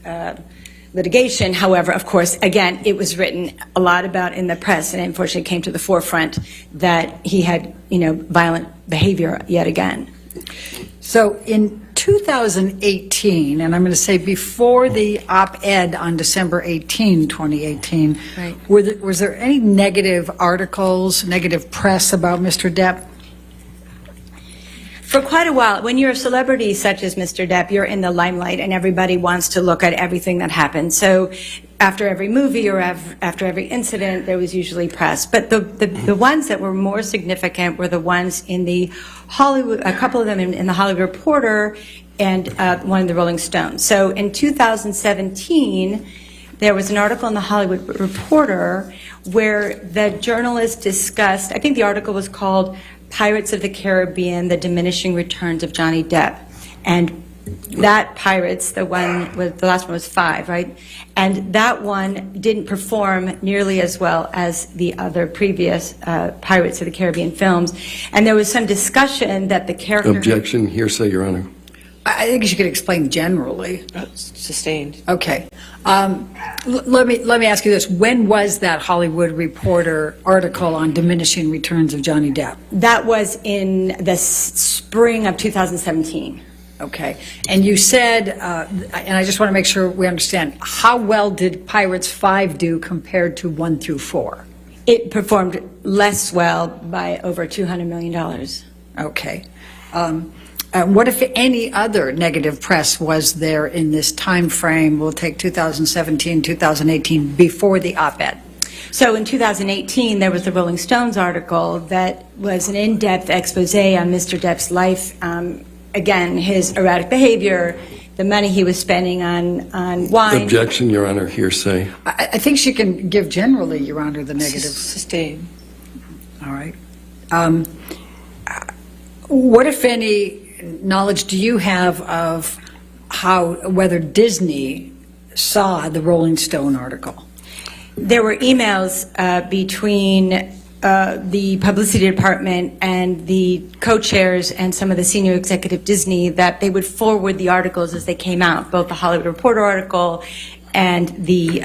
litigation. However, of course, again, it was written a lot about in the press, and unfortunately it came to the forefront that he had, violent behavior yet again. So in 2018, and I'm going to say before the op-ed on December 18, 2018, Right. Was there any negative articles, negative press about Mr. Depp? For quite a while, when you're a celebrity such as Mr. Depp, you're in the limelight and everybody wants to look at everything that happens. So after every movie or after every incident, there was usually press. But the ones that were more significant were the ones in the Hollywood, a couple of them in the Hollywood Reporter and one in the Rolling Stone. So in 2017, there was an article in the Hollywood Reporter where the journalist discussed, I think the article was called Pirates of the Caribbean, The Diminishing Returns of Johnny Depp. And that Pirates, the last one was 5, right? And that one didn't perform nearly as well as the other previous Pirates of the Caribbean films. And there was some discussion that the character... Objection, hearsay, Your Honor. I think you could explain generally. Sustained. Okay. Let me ask you this. When was that Hollywood Reporter article on diminishing returns of Johnny Depp? That was in the spring of 2017. Okay. And you said, and I just want to make sure we understand, how well did Pirates 5 do compared to 1 through 4? It performed less well by over $200 million. Okay. What, if any, other negative press was there in this time frame? We'll take 2017, 2018, before the op-ed. So in 2018, there was the Rolling Stones article that was an in-depth expose on Mr. Depp's life. Again, his erratic behavior, the money he was spending on wine. Objection, Your Honor, hearsay. I think she can give generally, Your Honor, the negative. Sustained. All right. What, if any, knowledge do you have of whether Disney saw the Rolling Stone article? There were emails between the publicity department and the co-chairs and some of the senior executive Disney that they would forward the articles as they came out, both the Hollywood Reporter article and the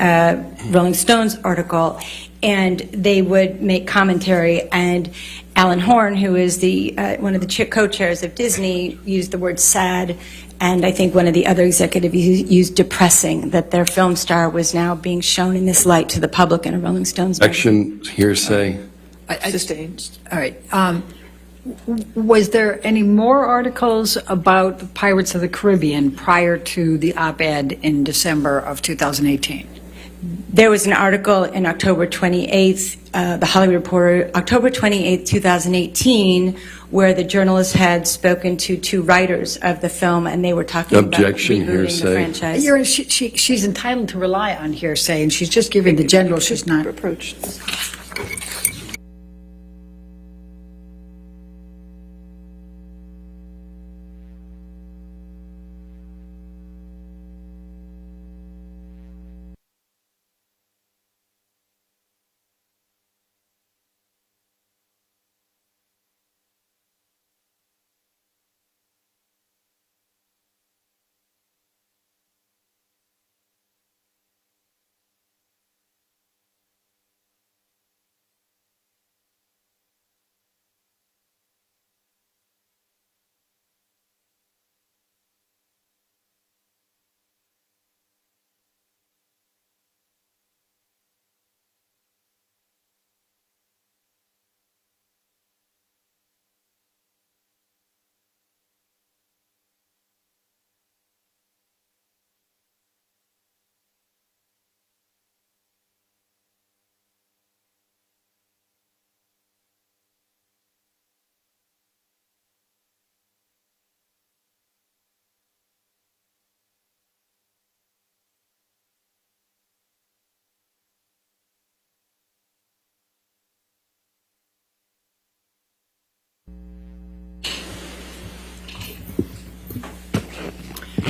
Rolling Stones article, and they would make commentary. And Alan Horn, who is the one of the co-chairs of Disney, used the word sad, and I think one of the other executives used depressing, that their film star was now being shown in this light to the public in a Rolling Stones magazine. Objection, hearsay. Sustained. All right. Was there any more articles about Pirates of the Caribbean prior to the op-ed in December of 2018? There was an article in October 28th, the Hollywood Reporter, October 28th, 2018, where the journalist had spoken to 2 writers of the film, and they were talking Objection, about rebooting the hearsay. franchise. She's entitled to rely on hearsay, and she's just giving the general. She's not. Approach.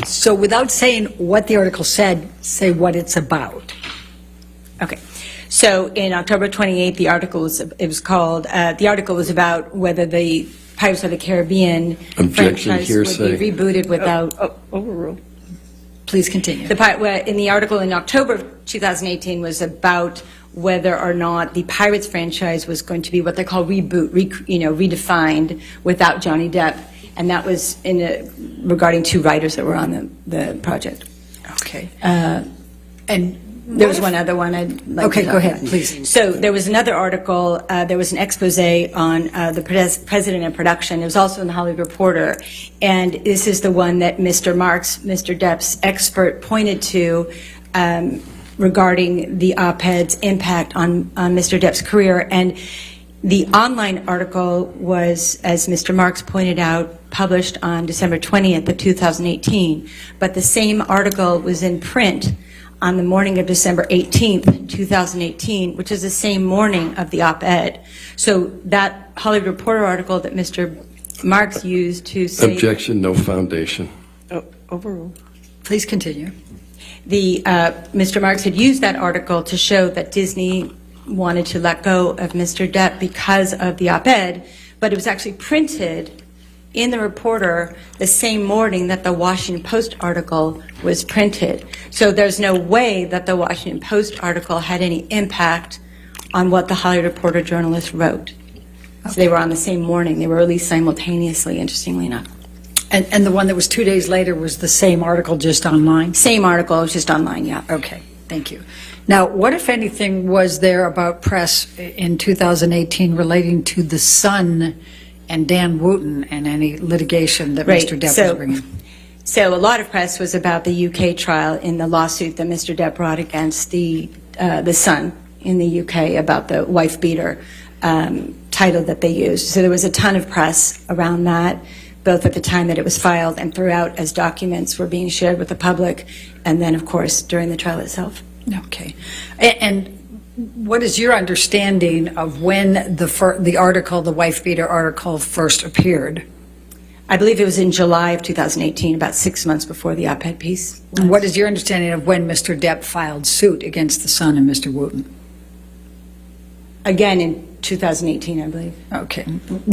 So without saying what the article said, say what it's about. Okay. So in October 28th, the article was about whether the Pirates of the Caribbean Objection, franchise hearsay. would be rebooted without... Overruled. Please continue. In the article in October of 2018 was about whether or not the Pirates franchise was going to be what they call redefined without Johnny Depp, and that was regarding two writers that were on the project. Okay. And There was one other one I'd like Okay, to talk go ahead, about. please. So there was another article, there was an expose on the president and production. It was also in the Hollywood Reporter. And this is the one that Mr. Marks, Mr. Depp's expert, pointed to regarding the op-ed's impact on Mr. Depp's career. And the online article was, as Mr. Marks pointed out, published on December 20th of 2018. But the same article was in print on the morning of December 18th, 2018, which is the same morning of the op-ed. So that Hollywood Reporter article that Mr. Marks used to say... Objection, no foundation. Overruled. please continue. Mr. Marks had used that article to show that Disney wanted to let go of Mr. Depp because of the op-ed, but it was actually printed in the Reporter the same morning that the Washington Post article was printed. So there's no way that the Washington Post article had any impact on what the Hollywood Reporter journalist wrote. So they were on the same morning. They were released simultaneously, interestingly enough. And the one that was 2 days later was the same article, just online? Same article, it was just online, yeah. Okay, thank you. Now, what, if anything, was there about press in 2018 relating to the Sun and Dan Wooten and any litigation that Right, Mr. Depp was bringing? So a lot of press was about the UK trial in the lawsuit that Mr. Depp brought against the Sun in the UK about the wife beater title that they used. So there was a ton of press around that, both at the time that it was filed and throughout as documents were being shared with the public, and then, of course, during the trial itself. Okay. And what is your understanding of when the article, the wife beater article, first appeared? I believe it was in July of 2018, about 6 months before the op-ed piece. And what is your understanding of when Mr. Depp filed suit against the Sun and Mr. Wooten? Again, in 2018, I believe. Okay.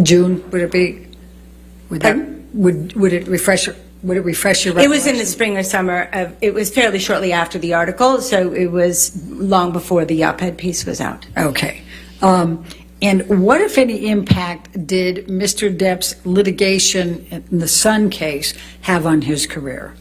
June, would it be? Would that, would it refresh your recollection? It was in the spring or summer. It was fairly shortly after the article, so it was long before the op-ed piece was out. Okay. And what, if any, impact did Mr. Depp's litigation in the Sun case have on his career?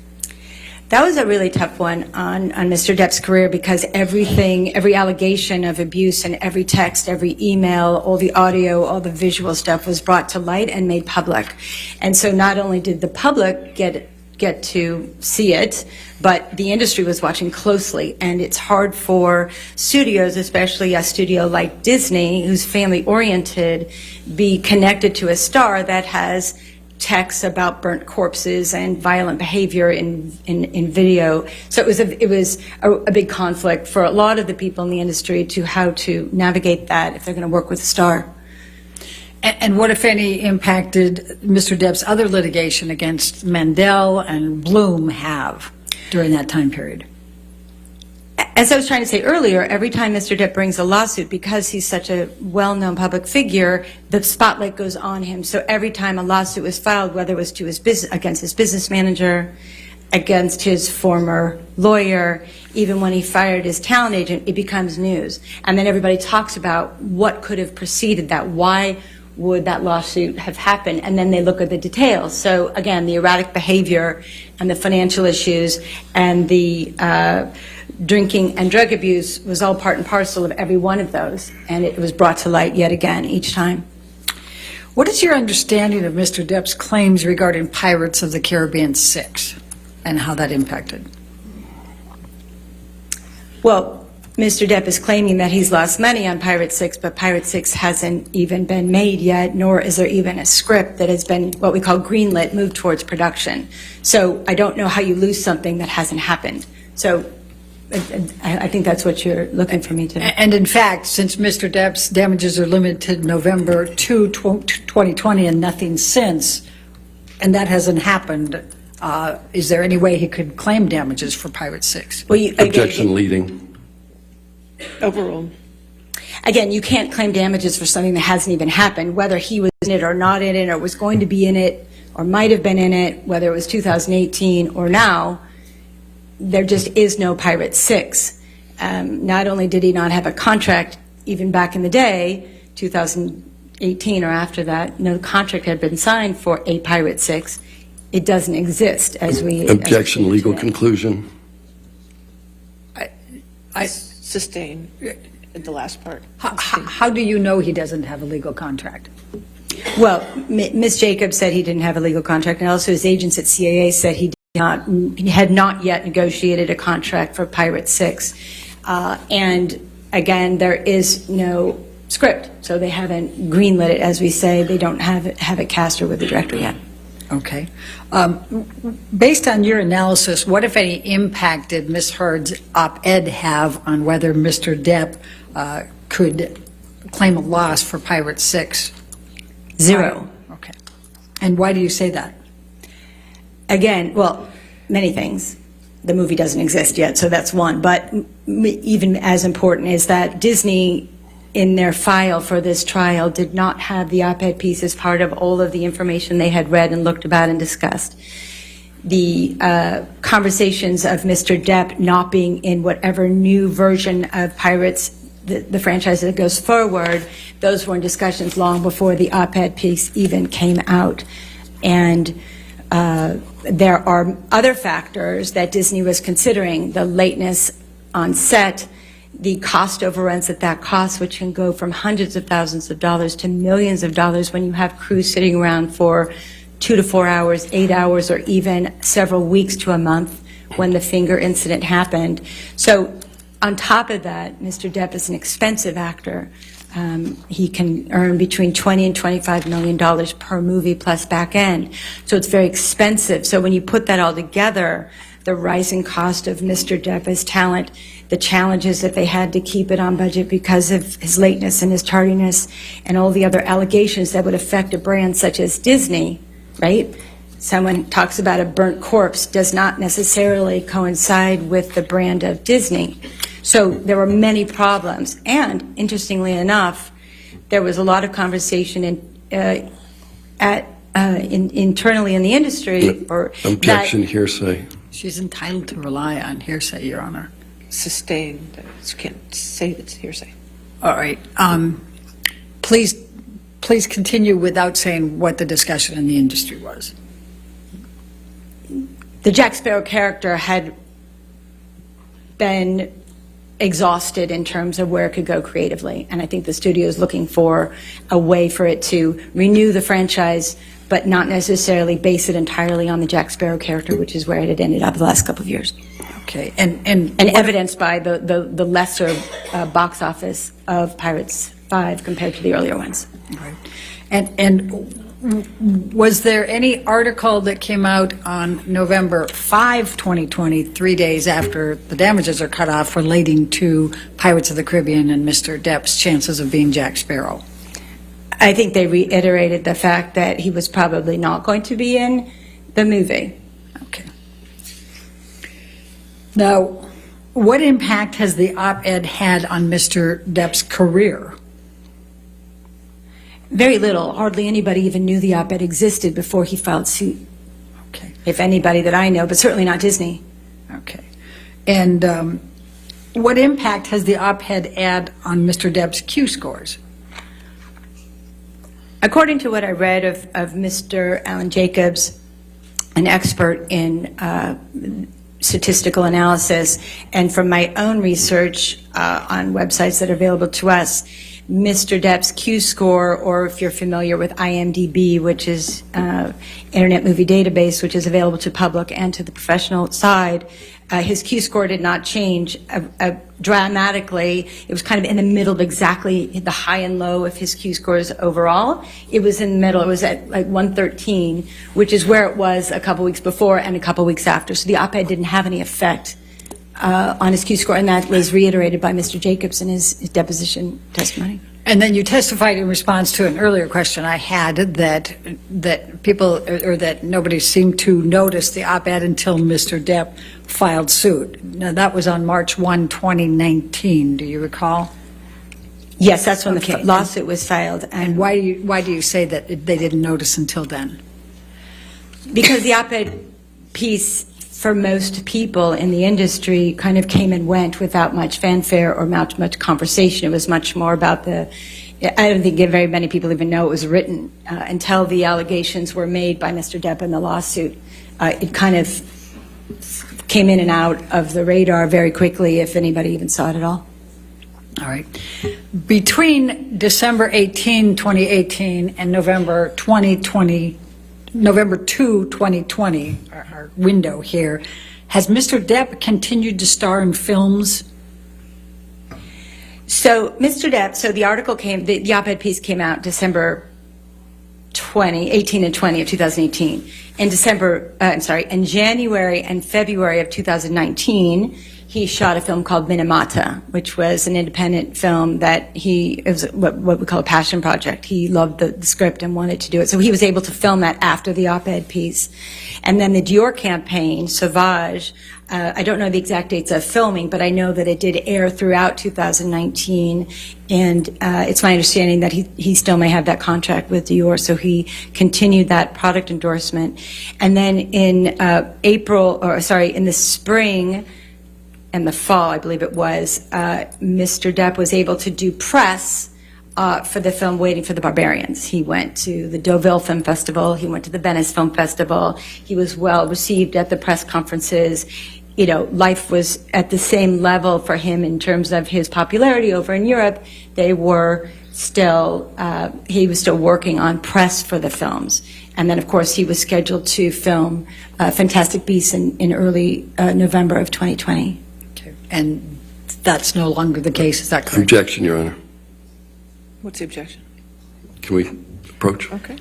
That was a really tough one on Mr. Depp's career, because every allegation of abuse and every text, every email, all the audio, all the visual stuff was brought to light and made public. And so not only did the public get to see it, but the industry was watching closely. And it's hard for studios, especially a studio like Disney, who's family-oriented, be connected to a star that has texts about burnt corpses and violent behavior in video. So it was a big conflict for a lot of the people in the industry to how to navigate that if they're going to work with a star. And what, if any, impact did Mr. Depp's other litigation against Mandel and Bloom have during that time period? As I was trying to say earlier, every time Mr. Depp brings a lawsuit, because he's such a well-known public figure, the spotlight goes on him. So every time a lawsuit was filed, whether it was to against his business manager, against his former lawyer, even when he fired his talent agent, it becomes news. And then everybody talks about what could have preceded that. Why would that lawsuit have happened? And then they look at the details. So again, the erratic behavior and the financial issues and the drinking and drug abuse was all part and parcel of every one of those, and it was brought to light yet again each time. What is your understanding of Mr. Depp's claims regarding Pirates of the Caribbean 6 and how that impacted? Well, Mr. Depp is claiming that he's lost money on Pirate 6, but Pirate 6 hasn't even been made yet, nor is there even a script that has been what we call greenlit, moved towards production. So I don't know how you lose something that hasn't happened. So I think that's what you're looking for me to. And in fact, since Mr. Depp's damages are limited to November 2, 2020 and nothing since, and that hasn't happened, is there any way he could claim damages for Pirate 6? Well, Objection leading. Overruled. Again, you can't claim damages for something that hasn't even happened, whether he was in it or not in it, or was going to be in it, or might have been in it, whether it was 2018 or now. There just is no Pirate 6. Not only did he not have a contract even back in the day, 2018 or after that, no contract had been signed for a Pirate 6. It doesn't exist as we... Objection legal conclusion. Sustain the last part. How do you know he doesn't have a legal contract? Well, Ms. Jacobs said he didn't have a legal contract, and also his agents at CAA said he had not yet negotiated a contract for Pirate 6. And again, there is no script, so they haven't greenlit it, as we say. They don't have it cast or with the director yet. Okay. Based on your analysis, what, if any, impact did Ms. Heard's op-ed have on whether Mr. Depp could claim a loss for Pirate 6? Zero. Okay. And why do you say that? Again, well, many things. The movie doesn't exist yet, so that's one. But even as important is that Disney, in their file for this trial, did not have the op-ed piece as part of all of the information they had read and looked about and discussed. The conversations of Mr. Depp not being in whatever new version of Pirates, the franchise that goes forward, those were in discussions long before the op-ed piece even came out. And there are other factors that Disney was considering: the lateness on set, the cost overruns that costs, which can go from hundreds of thousands of dollars to millions of dollars when you have crews sitting around for 2 to 4 hours, 8 hours, or even several weeks to a month when the finger incident happened. So on top of that, Mr. Depp is an expensive actor. He can earn between $20 and $25 million per movie plus back end. So it's very expensive. So when you put that all together, the rising cost of Mr. Depp's talent, the challenges that they had to keep it on budget because of his lateness and his tardiness, and all the other allegations that would affect a brand such as Disney, right? Someone talks about a burnt corpse, does not necessarily coincide with the brand of Disney. So there were many problems. And interestingly enough, there was a lot of conversation internally in the industry. Objection hearsay. She's entitled to rely on hearsay, Your Honor. Sustained. You can't say it's hearsay. All right. Please continue without saying what the discussion in the industry was. The Jack Sparrow character had been exhausted in terms of where it could go creatively, and I think the studio is looking for a way for it to renew the franchise, but not necessarily base it entirely on the Jack Sparrow character, which is where it had ended up the last couple of years. Okay. And evidenced by the lesser box office of Pirates 5 compared to the earlier ones. Right. And was there any article that came out on November 5, 2020, 3 days after the damages are cut off, relating to Pirates of the Caribbean and Mr. Depp's chances of being Jack Sparrow? I think they reiterated the fact that he was probably not going to be in the movie. Okay. Now, what impact has the op-ed had on Mr. Depp's career? Very little. Hardly anybody even knew the op-ed existed before he filed suit. Okay. If anybody that I know, but certainly not Disney. Okay. And what impact has the op-ed had on Mr. Depp's Q scores? According to what I read of Mr. Alan Jacobs, an expert in statistical analysis, and from my own research on websites that are available to us, Mr. Depp's Q score, or if you're familiar with IMDb, which is Internet Movie Database, which is available to public and to the professional side, his Q score did not change dramatically. It was kind of in the middle of exactly the high and low of his Q scores overall. It was in the middle. It was at like 113, which is where it was a couple weeks before and a couple weeks after. So the op-ed didn't have any effect on his Q score, and that was reiterated by Mr. Jacobs in his deposition testimony. And then you testified in response to an earlier question I had that people, or that nobody seemed to notice the op-ed until Mr. Depp filed suit. Now, that was on March 1, 2019. Do you recall? Yes, that's when Okay. the lawsuit was filed. And why do you say that they didn't notice until then? Because the op-ed piece, for most people in the industry, kind of came and went without much fanfare or much conversation. It was much more about I don't think very many people even know it was written until the allegations were made by Mr. Depp in the lawsuit. It kind of came in and out of the radar very quickly, if anybody even saw it at all. All right. Between December 18, 2018 and November 2, 2020, our window here, has Mr. Depp continued to star in films? So, Mr. Depp, the article the op-ed piece came out December 18 and 20 of 2018. In January and February of 2019, he shot a film called Minamata, which was an independent film that it was what we call a passion project. He loved the script and wanted to do it. So he was able to film that after the op-ed piece. And then the Dior campaign, Sauvage, I don't know the exact dates of filming, but I know that it did air throughout 2019. And it's my understanding that he still may have that contract with Dior, so he continued that product endorsement. And then in in the spring, and the fall, I believe it was, Mr. Depp was able to do press for the film Waiting for the Barbarians. He went to the Deauville Film Festival. He went to the Venice Film Festival. He was well received at the press conferences. You know, life was at the same level for him in terms of his popularity over in Europe. He was still working on press for the films. And then, of course, he was scheduled to film Fantastic Beasts in early November of 2020. And that's no longer the case, is that correct? Objection, Your Honor. What's the objection? Can we approach? Okay.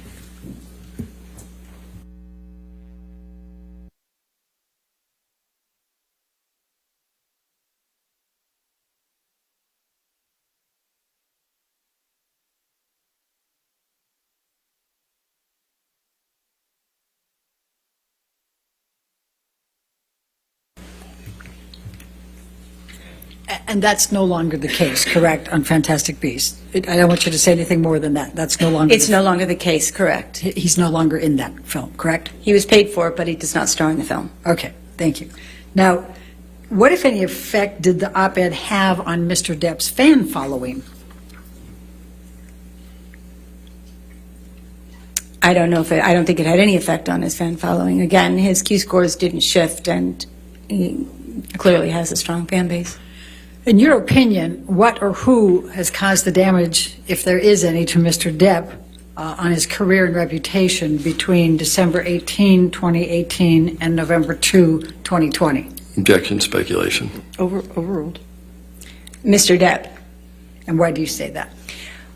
And that's no longer the case, correct, on Fantastic Beasts? I don't want you to say anything more than that. That's no longer... It's no longer the case, correct. He's no longer in that film, correct? He was paid for it, but he does not star in the film. Okay, thank you. Now, what, if any, effect did the op-ed have on Mr. Depp's fan following? I don't think it had any effect on his fan following. Again, his Q scores didn't shift, and he clearly has a strong fan base. In your opinion, what or who has caused the damage, if there is any, to Mr. Depp on his career and reputation between December 18, 2018 and November 2, 2020? Objection, speculation. Overruled. Mr. Depp. And why do you say that?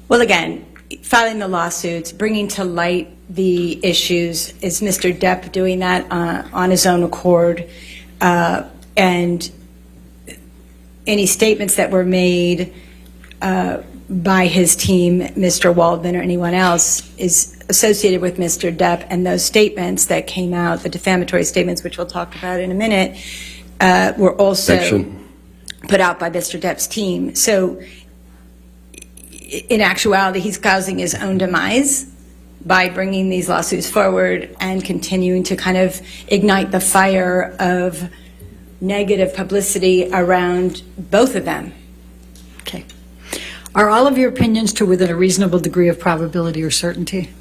Well, again, filing the lawsuits, bringing to light the issues, is Mr. Depp doing that on his own accord? And any statements that were made by his team, Mr. Waldman or anyone else, is associated with Mr. Depp, and those statements that came out, the defamatory statements, which we'll talk about in a minute, were also put out by Mr. Depp's team. So in actuality, he's causing his own demise by bringing these lawsuits forward and continuing to kind of ignite the fire of negative publicity around both of them. Okay. Are all of your opinions to within a reasonable degree of probability or certainty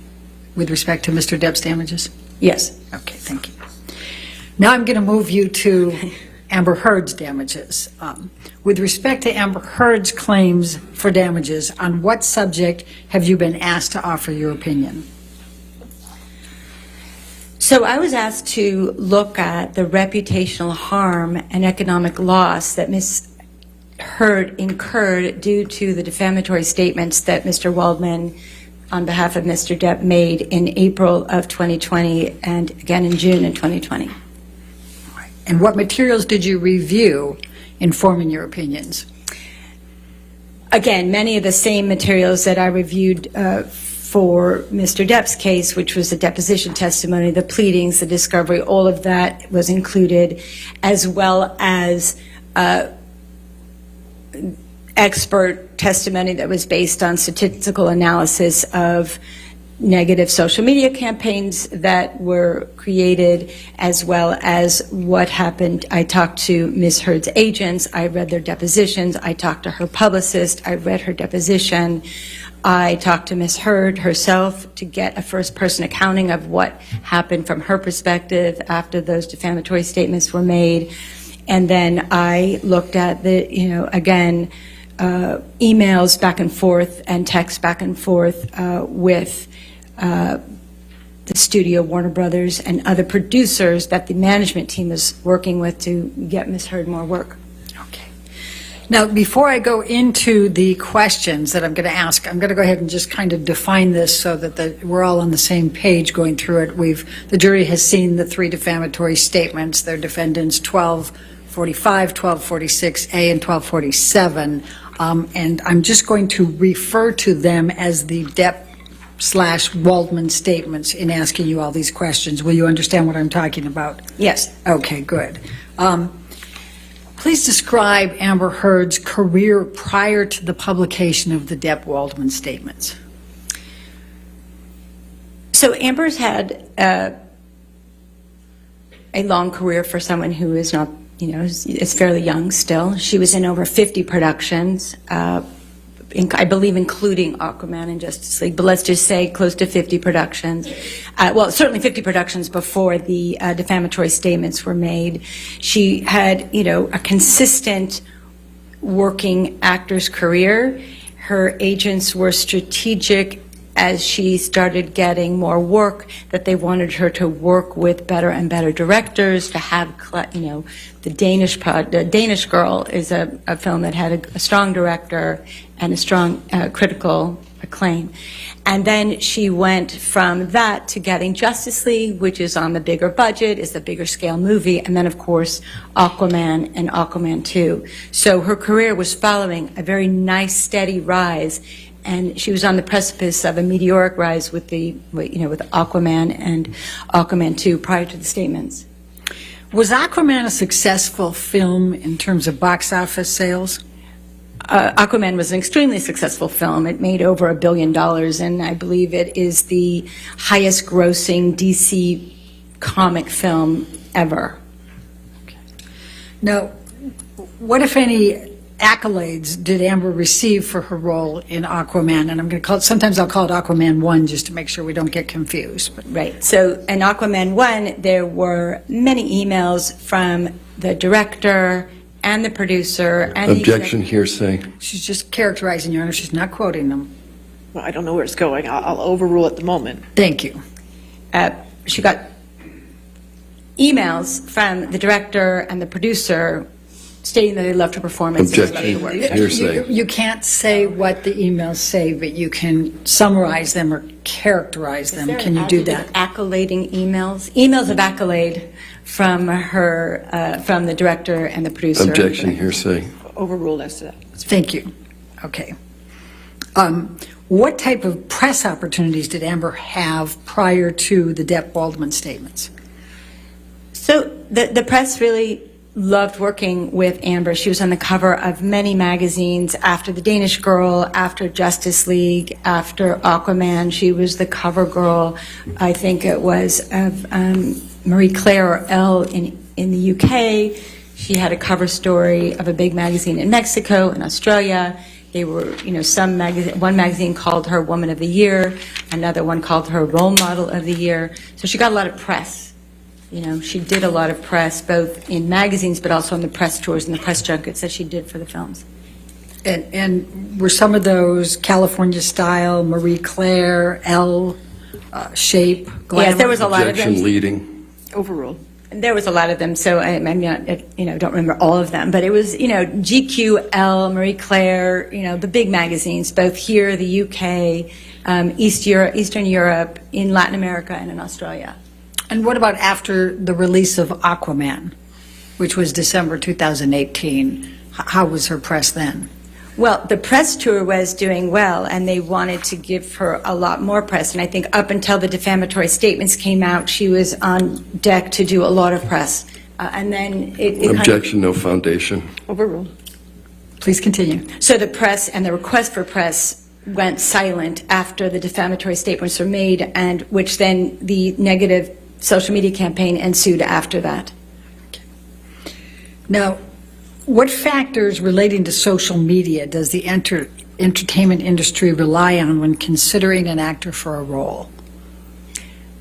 with respect to Mr. Depp's damages? Yes. Okay, thank you. Now I'm going to move you to Amber Heard's damages. With respect to Amber Heard's claims for damages, on what subject have you been asked to offer your opinion? So I was asked to look at the reputational harm and economic loss that Ms. Heard incurred due to the defamatory statements that Mr. Waldman, on behalf of Mr. Depp, made in April of 2020 and again in June of 2020. And what materials did you review in forming your opinions? again, many of the same materials that I reviewed for Mr. Depp's case, which was the deposition testimony, the pleadings, the discovery, all of that was included, as well as expert testimony that was based on statistical analysis of negative social media campaigns that were created, as well as what happened. I talked to Ms. Heard's agents. I read their depositions. I talked to her publicist. I read her deposition. I talked to Ms. Heard herself to get a first-person accounting of what happened from her perspective after those defamatory statements were made. And then I looked at the, again, emails back and forth and texts back and forth with the studio, Warner Brothers, and other producers that the management team is working with to get Ms. Heard more work. Okay. Now, before I go into the questions that I'm going to ask, I'm going to go ahead and just kind of define this so that we're all on the same page going through it. The jury has seen the 3 defamatory statements. They're defendants 1245, 1246A, and 1247. And I'm just going to refer to them as the Depp/Waldman statements in asking you all these questions. Will you understand what I'm talking about? Yes. Okay, good. Please describe Amber Heard's career prior to the publication of the Depp-Waldman statements. So Amber's had a long career for someone who is not, is fairly young still. She was in over 50 productions, I believe including Aquaman and Justice League, but let's just say close to 50 productions. Well, certainly 50 productions before the defamatory statements were made. She had, a consistent working actor's career. Her agents were strategic as she started getting more work, that they wanted her to work with better and better directors, to have, the Danish Girl is a film that had a strong director and a strong critical acclaim. And then she went from that to getting Justice League, which is on the bigger budget, is the bigger scale movie, and then, of course, Aquaman and Aquaman 2. So her career was following a very nice, steady rise, and she was on the precipice of a meteoric rise with with Aquaman and Aquaman 2 prior to the statements. Was Aquaman a successful film in terms of box office sales? Aquaman was an extremely successful film. It made over $1 billion, and I believe it is the highest grossing DC comic film ever. Okay. Now, what, if any, accolades did Amber receive for her role in Aquaman? And I'm going to call it, sometimes I'll call it Aquaman 1 just to make sure we don't get confused. But. Right. So in Aquaman 1, there were many emails from the director and the producer and Objection, hearsay. She's just characterizing, Your Honor. She's not quoting them. Well, I don't know where it's going. I'll overrule at the moment. Thank you. She got emails from the director and the producer stating that they loved her performance. Objection, and they loved her work. hearsay. You can't say what the emails say, but you can summarize them or characterize them. Can you do that? Accolading emails of accolade from her, from the director and the producer. Objection, hearsay. Overruled as to that. Thank you. Okay. What type of press opportunities did Amber have prior to the Depp-Waldman statements? So the press really loved working with Amber. She was on the cover of many magazines after The Danish Girl, after Justice League, after Aquaman. She was the cover girl, I think it was, of Marie Claire or Elle in the UK. She had a cover story of a big magazine in Mexico and Australia. They were, one magazine called her Woman of the Year, another one called her Role Model of the Year. So she got a lot of press. She did a lot of press, both in magazines, but also on the press tours and the press junkets that she did for the films. And were some of those California Style, Marie Claire, Elle, Shape, Glamour? Yes, there was a lot of them. Objection, leading. Overruled. There was a lot of them, so I'm not, don't remember all of them, but it was, GQ, Elle, Marie Claire, the big magazines, both here, the UK, Eastern Europe, in Latin America, and in Australia. And what about after the release of Aquaman, which was December 2018? How was her press then? Well, the press tour was doing well, and they wanted to give her a lot more press. And I think up until the defamatory statements came out, she was on deck to do a lot of press. And then it kind of- Objection, no foundation. Overruled. Please continue. So the press and the request for press went silent after the defamatory statements were made, and which then the negative social media campaign ensued after that. Now, what factors relating to social media does the entertainment industry rely on when considering an actor for a role?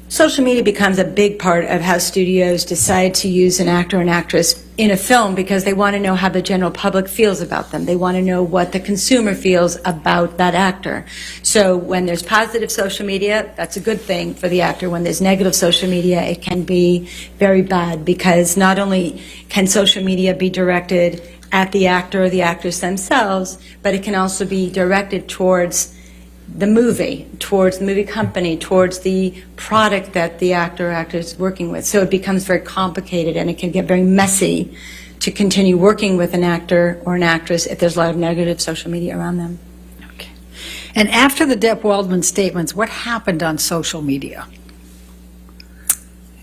Social media becomes a big part of how studios decide to use an actor or an actress in a film because they want to know how the general public feels about them. They want to know what the consumer feels about that actor. So when there's positive social media, that's a good thing for the actor. When there's negative social media, it can be very bad because not only can social media be directed at the actor or the actress themselves, but it can also be directed towards the movie, towards the movie company, towards the product that the actor or actress is working with. So it becomes very complicated and it can get very messy to continue working with an actor or an actress if there's a lot of negative social media around them. Okay. And after the Depp Waldman statements, what happened on social media?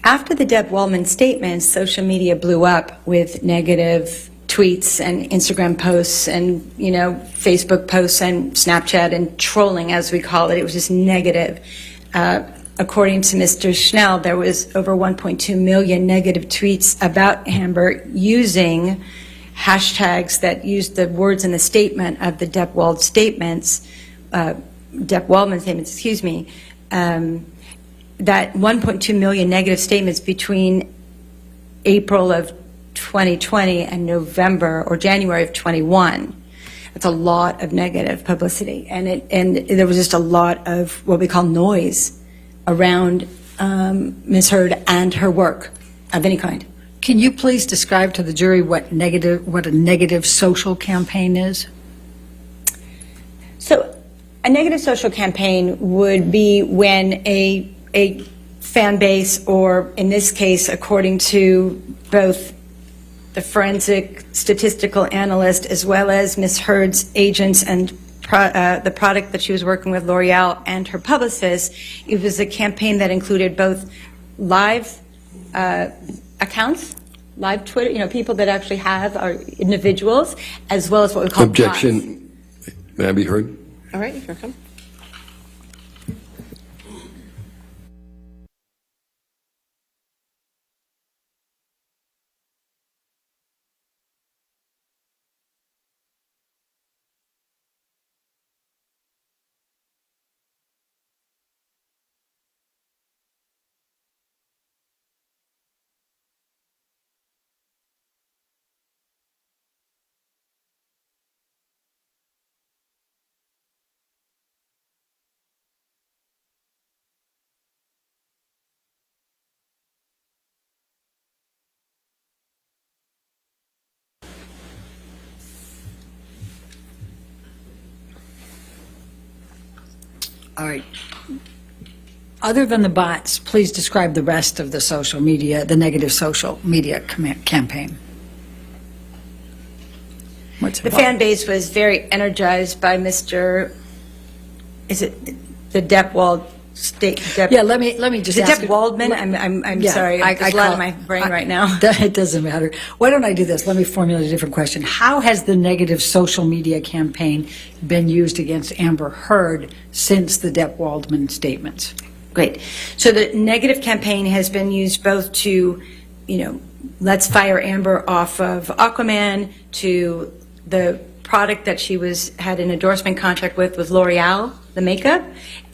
After the Depp Waldman statements, social media blew up with negative tweets and Instagram posts and, Facebook posts and Snapchat and trolling, as we call it. It was just negative. According to Mr. Schnell, there was over 1.2 million negative tweets about Amber using hashtags that used the words in the statement of the Depp Waldman statements, that 1.2 million negative statements between April of 2020 and November or January of 21. That's a lot of negative publicity, and there was just a lot of what we call noise around Ms. Heard and her work of any kind. Can you please describe to the jury what a negative social campaign is? So, a negative social campaign would be when a fan base, or in this case, according to both the forensic statistical analyst as well as Ms. Heard's agents and the product that she was working with, L'Oreal, and her publicist, it was a campaign that included both live accounts, live Twitter, people that actually have are individuals, as well as what we call Objection. May I be heard? All right, here I come. All right. Other than the bots, please describe the rest of the social media, the negative social media campaign. The fan base was very energized by Mr. Is it the Depp Wald state? Yeah, let me just the ask Depp Waldman. I'm Yeah, sorry. There's a lot in my brain right now. It doesn't matter. Why don't I do this? Let me formulate a different question. How has the negative social media campaign been used against Amber Heard since the Depp Waldman statements? Great. So the negative campaign has been used both to, let's fire Amber off of Aquaman, to the product that she had an endorsement contract with L'Oreal, the makeup,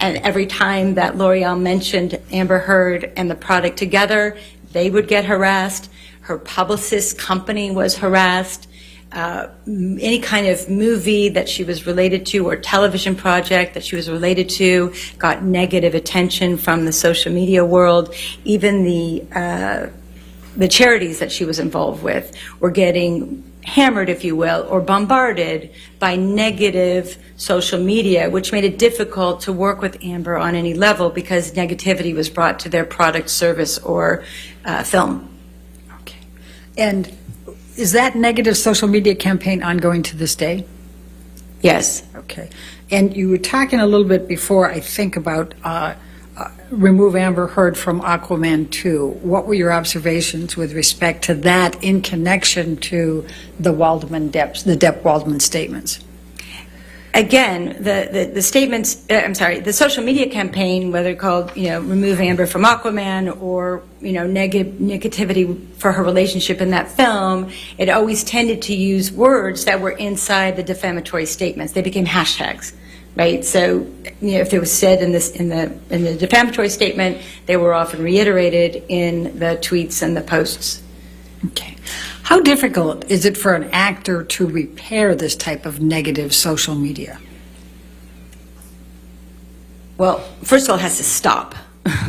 and every time that L'Oreal mentioned Amber Heard and the product together, they would get harassed. Her publicist company was harassed. Any kind of movie that she was related to or television project that she was related to got negative attention from the social media world. Even the charities that she was involved with were getting hammered, if you will, or bombarded by negative social media, which made it difficult to work with Amber on any level because negativity was brought to their product, service, or film. Okay. And is that negative social media campaign ongoing to this day? Yes. Okay. And you were talking a little bit before, I think, about remove Amber Heard from Aquaman 2. What were your observations with respect to that in connection to the Depp-Waldman statements? Again, the statements, the social media campaign, whether called, remove Amber from Aquaman or, negativity for her relationship in that film, it always tended to use words that were inside the defamatory statements. They became hashtags, right? So, if it was said in the defamatory statement, they were often reiterated in the tweets and the posts. Okay. How difficult is it for an actor to repair this type of negative social media? Well, first of all, it has to stop.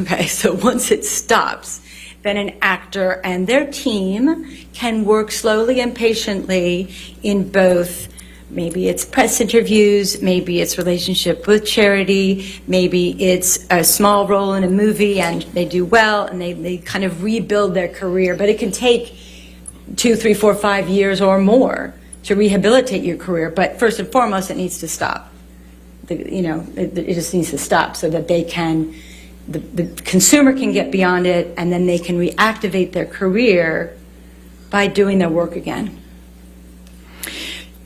Okay, so once it stops, then an actor and their team can work slowly and patiently in both, maybe it's press interviews, maybe it's relationship with charity, maybe it's a small role in a movie and they do well and they kind of rebuild their career. But it can take 2, 3, 4, 5 years or more to rehabilitate your career. But first and foremost, it needs to stop. It just needs to stop so that they can, the consumer can get beyond it, and then they can reactivate their career by doing their work again.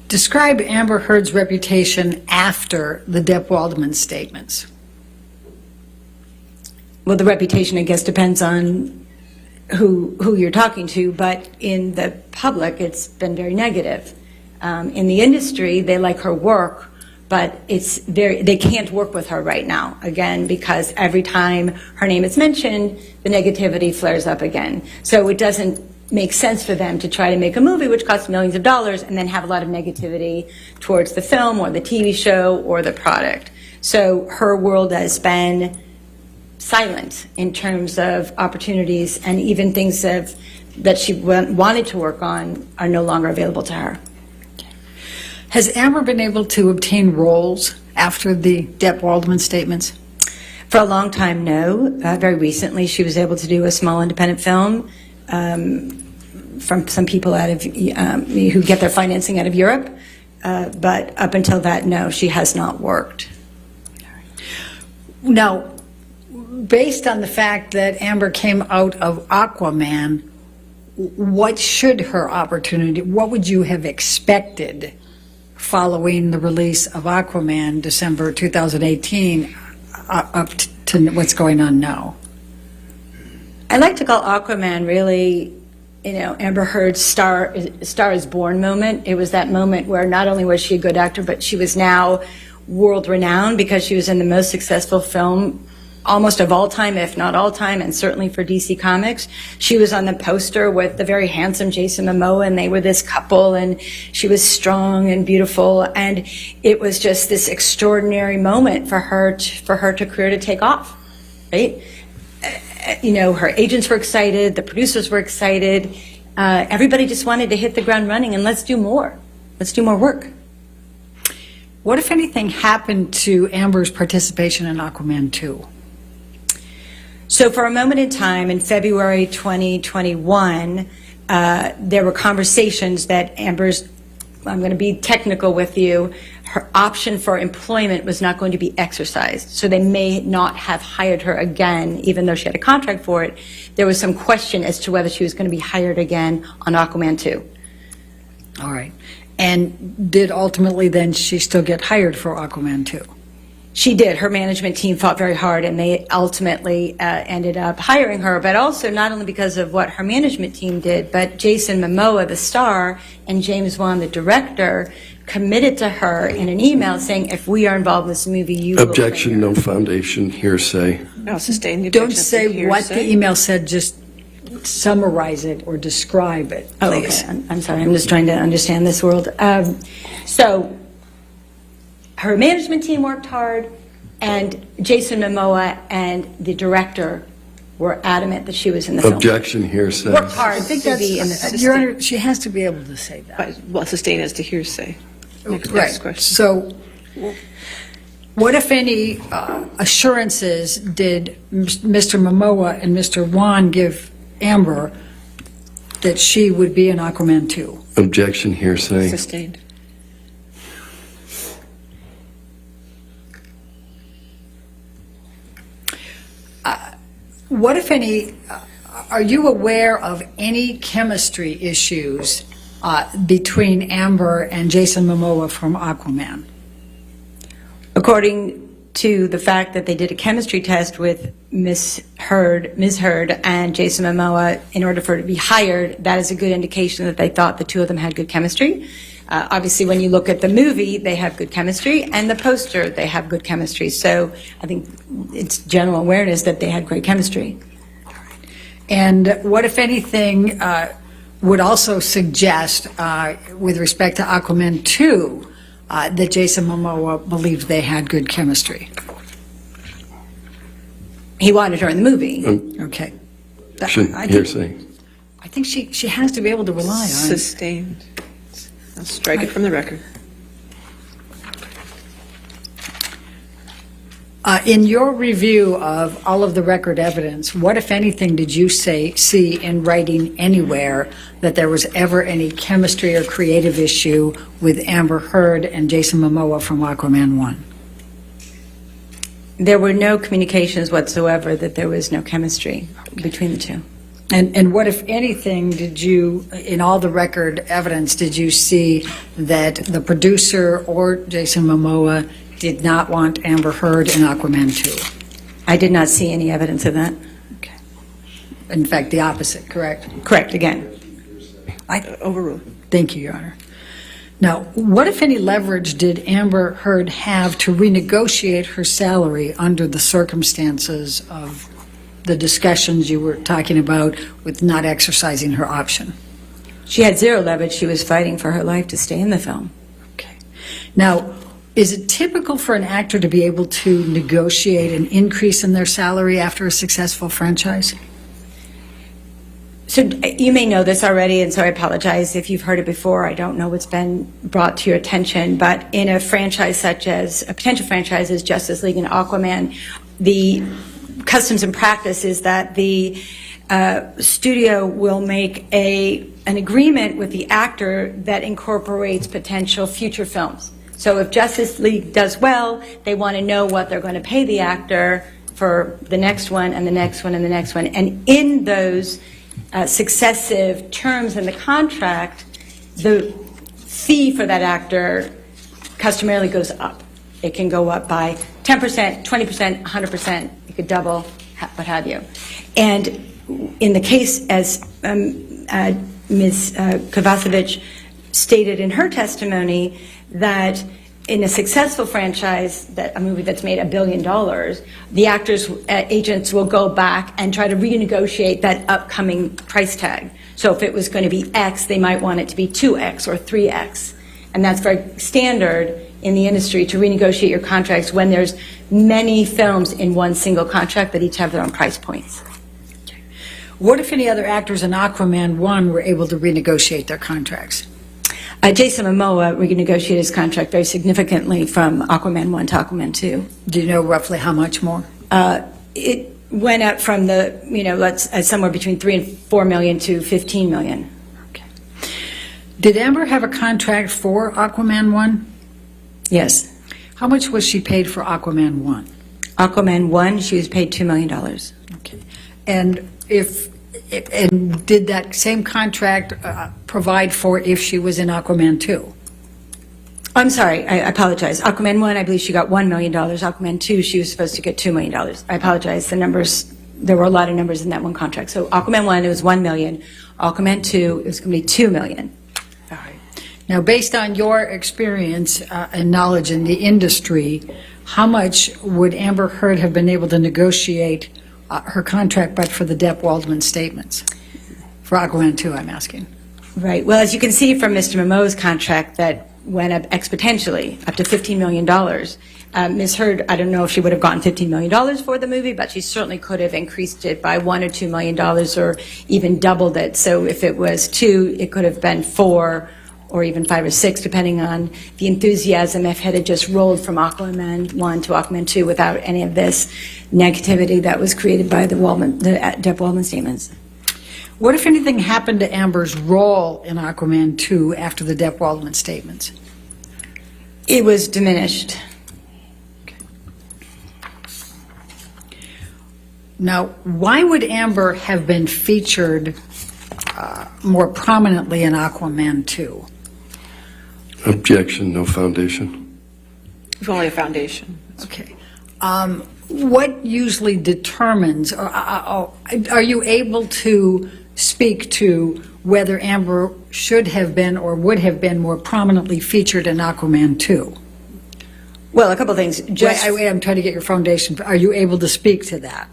Describe Amber Heard's reputation after the Depp-Waldman statements. Well, the reputation, I guess, depends on who you're talking to, but in the public, it's been very negative. In the industry, they like her work, but they can't work with her right now, again, because every time her name is mentioned, the negativity flares up again. So it doesn't make sense for them to try to make a movie which costs millions of dollars and then have a lot of negativity towards the film or the TV show or the product. So her world has been silent in terms of opportunities, and even things that she wanted to work on are no longer available to her. Has Amber been able to obtain roles after the Depp-Waldman statements? For a long time, no. Very recently, she was able to do a small independent film from some people out of who get their financing out of Europe. But up until that, no, she has not worked. Now, based on the fact that Amber came out of Aquaman, what would you have expected following the release of Aquaman, December 2018, up to what's going on now? I like to call Aquaman really, Amber Heard's Star is Born moment. It was that moment where not only was she a good actor, but she was now world renowned because she was in the most successful film almost of all time, if not all time, and certainly for DC Comics. She was on the poster with the very handsome Jason Momoa, and they were this couple, and she was strong and beautiful, and it was just this extraordinary moment for her career to take off, right? Her agents were excited, the producers were excited, everybody just wanted to hit the ground running, and let's do more work. What, if anything, happened to Amber's participation in Aquaman 2? So for a moment in time, in February 2021, there were conversations that Amber's, I'm going to be technical with you, her option for employment was not going to be exercised. So they may not have hired her again, even though she had a contract for it. There was some question as to whether she was going to be hired again on Aquaman 2. All right. And did ultimately then she still get hired for Aquaman 2? She did. Her management team fought very hard, and they ultimately ended up hiring her, but also not only because of what her management team did, but Jason Momoa, the star, and James Wan, the director, committed to her in an email saying, if we are involved in this movie, you will Objection, train her. no foundation, hearsay. I'll sustain the Don't objection. say what the email said, just summarize it or describe it, Oh, please. okay. I'm sorry. I'm just trying to understand this world. So her management team worked hard, and Jason Momoa and the director were adamant that she was in the film. Objection, hearsay. Worked hard I think to be in the that's, film. Your Honor, she has to be able to say that. Well, sustain as to hearsay. Next Right. question. So what, if any, assurances did Mr. Momoa and Mr. Wan give Amber that she would be in Aquaman 2? Objection, hearsay. Sustained. What, if any, are you aware of any chemistry issues between Amber and Jason Momoa from Aquaman? According to the fact that they did a chemistry test with Ms. Heard and Jason Momoa in order for her to be hired, that is a good indication that they thought the two of them had good chemistry. Obviously, when you look at the movie, they have good chemistry, and the poster, they have good chemistry. So I think it's general awareness that they had great chemistry. And what, if anything, would also suggest, with respect to Aquaman 2, that Jason Momoa believed they had good chemistry? He wanted her in the movie. Okay. Hearsay. I think she has to be able to rely on it. Sustained. I'll strike it from the record. In your review of all of the record evidence, what, if anything, did you see in writing anywhere that there was ever any chemistry or creative issue with Amber Heard and Jason Momoa from Aquaman 1? There were no communications whatsoever that there was no chemistry between the two. And what, if anything, did you, in all the record evidence, did you see that the producer or Jason Momoa did not want Amber Heard in Aquaman 2? I did not see any evidence of that. Okay. In fact, the opposite, correct? Correct, again. Overruled. Thank you, Your Honor. Now, what, if any, leverage did Amber Heard have to renegotiate her salary under the circumstances of the discussions you were talking about with not exercising her option? She had zero leverage. She was fighting for her life to stay in the film. Okay. Now, is it typical for an actor to be able to negotiate an increase in their salary after a successful franchise? So you may know this already, and so I apologize if you've heard it before. I don't know what's been brought to your attention, but in a franchise such as a potential franchise as Justice League and Aquaman, the customs and practice is that the studio will make an agreement with the actor that incorporates potential future films. So if Justice League does well, they want to know what they're going to pay the actor for the next one and the next one and the next one. And in those successive terms in the contract, the fee for that actor customarily goes up. It can go up by 10%, 20%, 100%. It could double, what have you. And in the case, as Ms. Kovacevic stated in her testimony, that in a successful franchise, that a movie that's made $1 billion, the actors' agents will go back and try to renegotiate that upcoming price tag. So if it was going to be X, they might want it to be 2X or 3X. And that's very standard in the industry, to renegotiate your contracts when there's many films in one single contract that each have their own price points. What, if any, other actors in Aquaman 1 were able to renegotiate their contracts? Jason Momoa renegotiated his contract very significantly from Aquaman 1 to Aquaman 2. Do you know roughly how much more? It went up from the, somewhere between $3 and $4 million to $15 million. Okay. Did Amber have a contract for Aquaman 1? Yes. How much was she paid for Aquaman 1? Aquaman 1, she was paid $2 million. Okay. And and did that same contract provide for if she was in Aquaman 2? I'm sorry, I apologize. Aquaman 1, I believe she got $1 million. Aquaman 2, she was supposed to get $2 million. I apologize. The numbers, there were a lot of numbers in that one contract. So Aquaman 1, it was $1 million. Aquaman 2, it was going to be $2 million. All right. Now, based on your experience and knowledge in the industry, how much would Amber Heard have been able to negotiate her contract but for the Depp Waldman statements? For Aquaman 2, I'm asking. Right. Well, as you can see from Mr. Momoa's contract, that went up exponentially, up to $15 million. Ms. Heard, I don't know if she would have gotten $15 million for the movie, but she certainly could have increased it by $1 or $2 million or even doubled it. So if it was 2, it could have been 4 or even 5 or 6, depending on the enthusiasm if it had just rolled from Aquaman 1 to Aquaman 2 without any of this negativity that was created by the Depp Waldman statements. What, if anything, happened to Amber's role in Aquaman 2 after the Depp Waldman statements? It was diminished. Now, why would Amber have been featured more prominently in Aquaman 2? Objection, no foundation. If only a foundation. Okay. What usually determines, or are you able to speak to whether Amber should have been or would have been more prominently featured in Aquaman 2? Well, a couple things. I'm trying to get your foundation. Are you able to speak to that?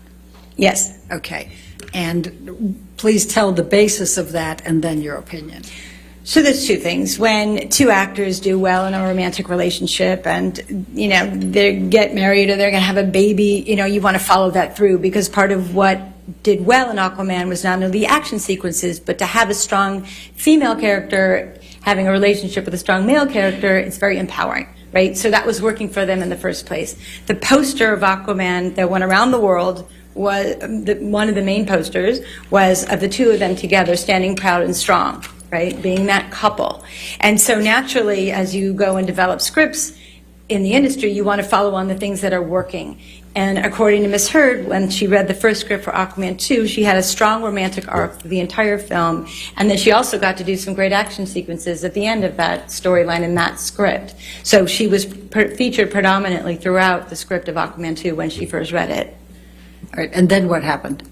Yes. Okay. And please tell the basis of that and then your opinion. So there's two things. When two actors do well in a romantic relationship and, they get married or they're going to have a baby, you want to follow that through, because part of what did well in Aquaman was not only the action sequences, but to have a strong female character having a relationship with a strong male character, it's very empowering, right? So that was working for them in the first place. The poster of Aquaman that went around the world was, one of the main posters was of the two of them together standing proud and strong, right? Being that couple. And so naturally, as you go and develop scripts in the industry, you want to follow on the things that are working. And according to Ms. Heard, when she read the first script for Aquaman 2, she had a strong romantic arc through the entire film, and then she also got to do some great action sequences at the end of that storyline in that script. So she was featured predominantly throughout the script of Aquaman 2 when she first read it. All right. And then what happened?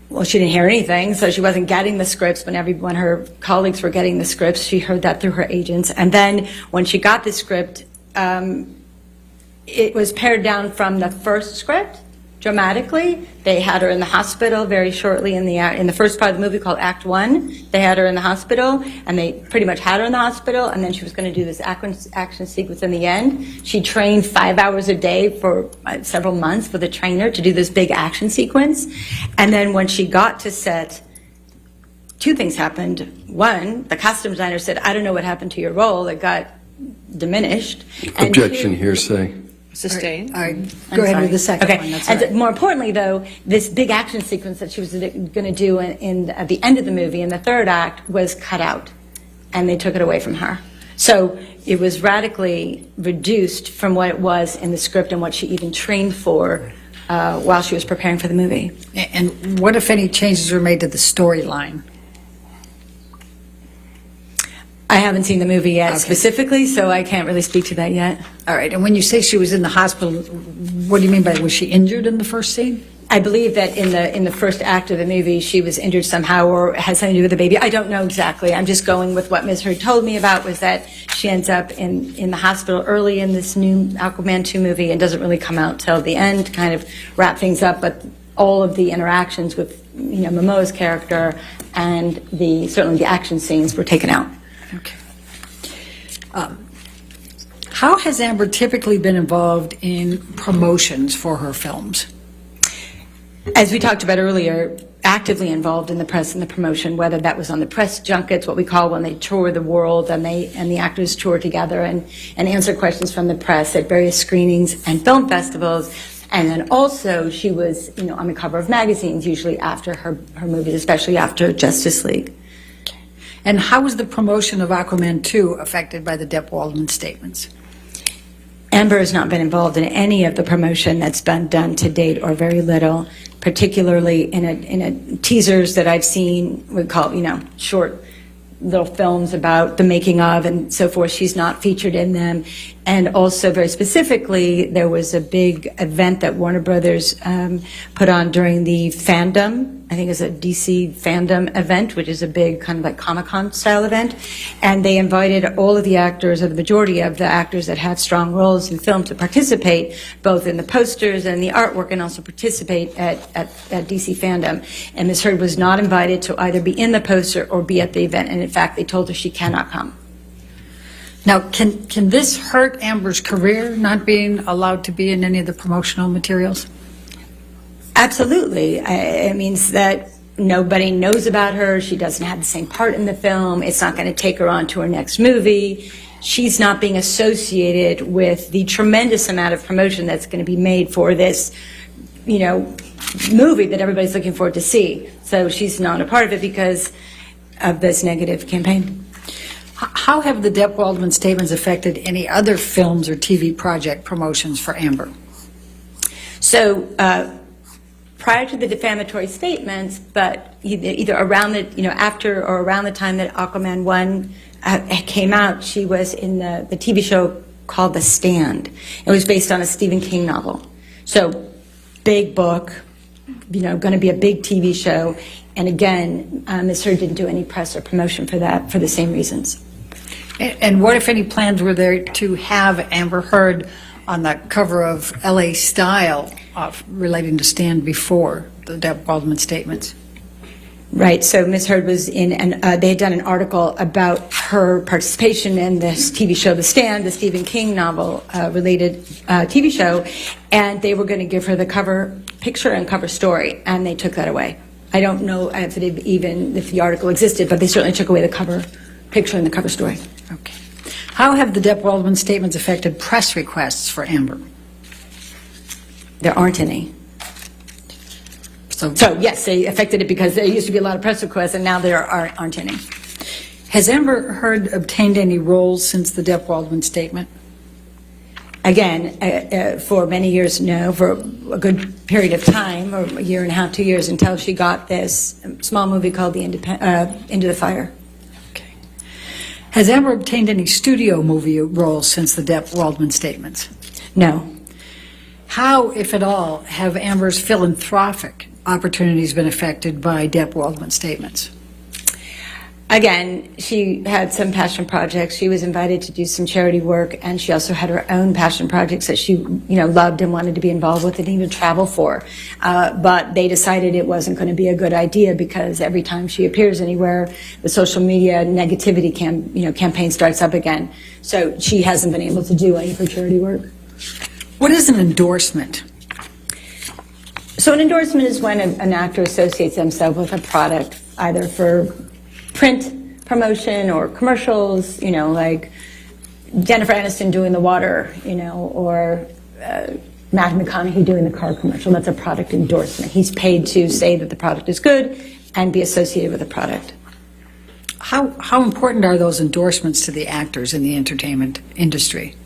Well, she didn't hear anything, so she wasn't getting the scripts when her colleagues were getting the scripts. She heard that through her agents. And then when she got the script, it was pared down from the first script dramatically. They had her in the hospital very shortly in the first part of the movie called Act 1. They had her in the hospital, and they pretty much had her in the hospital, and then she was going to do this action sequence in the end. She trained 5 hours a day for several months with a trainer to do this big action sequence. And then when she got to set, two things happened. One, the costume designer said, I don't know what happened to your role. It got diminished. And Objection, two, hearsay. Sustained. All right. Go ahead with the second one. That's and all right. more importantly, though, this big action sequence that she was going to do at the end of the movie in the third act was cut out, and they took it away from her. So it was radically reduced from what it was in the script and what she even trained for while she was preparing for the movie. And what, if any, changes were made to the storyline? I haven't seen the movie yet Okay. specifically, so I can't really speak to that yet. All right. And when you say she was in the hospital, what do you mean by, was she injured in the first scene? I believe that in the first act of the movie, she was injured somehow or had something to do with the baby. I don't know exactly. I'm just going with what Ms. Heard told me about, was that she ends up in the hospital early in this new Aquaman 2 movie and doesn't really come out till the end to kind of wrap things up. But all of the interactions with Momoa's character and certainly the action scenes were taken out. Okay. How has Amber typically been involved in promotions for her films? As we talked about earlier, actively involved in the press and the promotion, whether that was on the press junkets, what we call when they tour the world and the actors tour together and answer questions from the press at various screenings and film festivals. And then also she was, on the cover of magazines, usually after her movies, especially after Justice League. And how was the promotion of Aquaman 2 affected by the Depp Waldman statements? Amber has not been involved in any of the promotion that's been done to date, or very little, particularly in a teasers that I've seen, we call, short little films about the making of and so forth. She's not featured in them. And also, very specifically, there was a big event that Warner Brothers put on during the fandom. I think it's a DC fandom event, which is a big kind of like Comic-Con style event. And they invited all of the actors, or the majority of the actors that had strong roles in film, to participate, both in the posters and the artwork, and also participate at DC fandom. And Ms. Heard was not invited to either be in the poster or be at the event. And in fact, they told her she cannot come. Now, can this hurt Amber's career, not being allowed to be in any of the promotional materials? Absolutely. It means that nobody knows about her. She doesn't have the same part in the film. It's not going to take her on to her next movie. She's not being associated with the tremendous amount of promotion that's going to be made for this, movie that everybody's looking forward to see. So she's not a part of it because of this negative campaign. How have the Depp Waldman statements affected any other films or TV project promotions for Amber? So prior to the defamatory statements, but either around the, after or around the time that Aquaman 1 came out, she was in the TV show called The Stand. It was based on a Stephen King novel. So, big book, going to be a big TV show. And again, Ms. Heard didn't do any press or promotion for that for the same reasons. And what, if any, plans were there to have Amber Heard on the cover of LA Style relating to Stand before the Depp Waldman statements? Right, so Ms. Heard was in, and they had done an article about her participation in this TV show, The Stand, the Stephen King novel related TV show, and they were going to give her the cover picture and cover story, and they took that away. I don't know if the article existed, but they certainly took away the cover picture and the cover story. Okay. How have the Depp Waldman statements affected press requests for Amber? There aren't any. So yes, they affected it because there used to be a lot of press requests, and now there aren't any. Has Amber Heard obtained any roles since the Depp Waldman statement? Again, for many years, no, for a good period of time, or a year and a half, 2 years, until she got this small movie called The Into the Fire. Okay. Has Amber obtained any studio movie roles since the Depp Waldman statements? No. How, if at all, have Amber's philanthropic opportunities been affected by Depp Waldman statements? Again, she had some passion projects. She was invited to do some charity work, and she also had her own passion projects that she, loved and wanted to be involved with and even travel for. But they decided it wasn't going to be a good idea because every time she appears anywhere, the social media negativity campaign starts up again. So she hasn't been able to do any of her charity work. What is an endorsement? So an endorsement is when an actor associates themselves with a product, either for print promotion or commercials, like Jennifer Aniston doing the water, or Matthew McConaughey doing the car commercial. That's a product endorsement. He's paid to say that the product is good and be associated with the product. How important are those endorsements to the actors in the entertainment industry?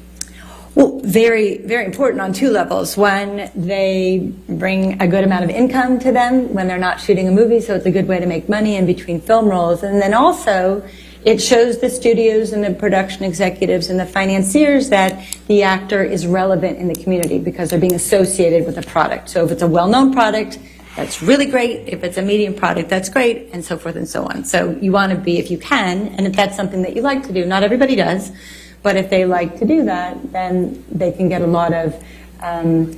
Well, very, very important on two levels. One, they bring a good amount of income to them when they're not shooting a movie, so it's a good way to make money in between film roles. And then also, it shows the studios and the production executives and the financiers that the actor is relevant in the community because they're being associated with a product. So if it's a well-known product, that's really great. If it's a medium product, that's great, and so forth and so on. So you want to be, if you can, and if that's something that you like to do, not everybody does, but if they like to do that, then they can get a lot of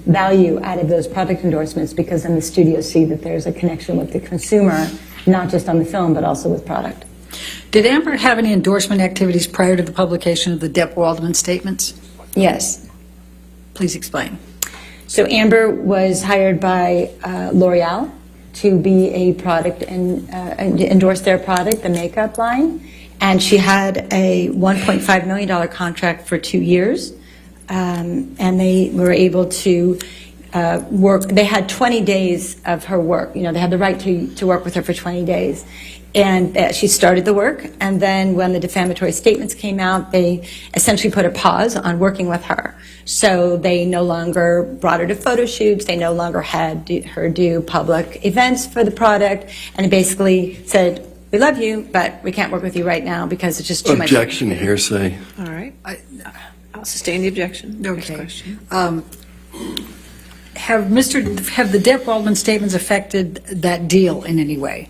value out of those product endorsements because then the studios see that there's a connection with the consumer, not just on the film, but also with product. Did Amber have any endorsement activities prior to the publication of the Depp Waldman statements? Yes. Please explain. So Amber was hired by L'Oreal to be a product and endorse their product, the makeup line. And she had a $1.5 million contract for 2 years. And they were able to work. They had 20 days of her work. They had the right to work with her for 20 days. And she started the work. And then when the defamatory statements came out, they essentially put a pause on working with her. So they no longer brought her to photo shoots. They no longer had her do public events for the product. And it basically said, we love you, but we can't work with you right now because it's just too much. Objection, hearsay. All right. I'll sustain the objection. Next Okay. question. Have the Depp Waldman statements affected that deal in any way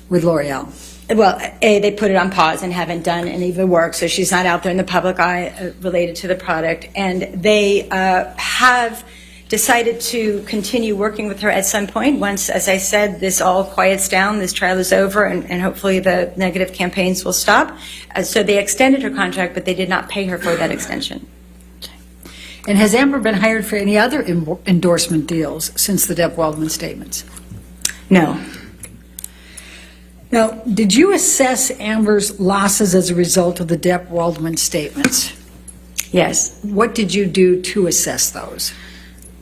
with L'Oreal? Well, they put it on pause and haven't done any of the work, so she's not out there in the public eye related to the product. And they have decided to continue working with her at some point once, as I said, this all quiets down, this trial is over, and hopefully the negative campaigns will stop. So they extended her contract, but they did not pay her for that extension. And has Amber been hired for any other endorsement deals since the Depp Waldman statements? No. Now, did you assess Amber's losses as a result of the Depp Waldman statements? Yes. What did you do to assess those?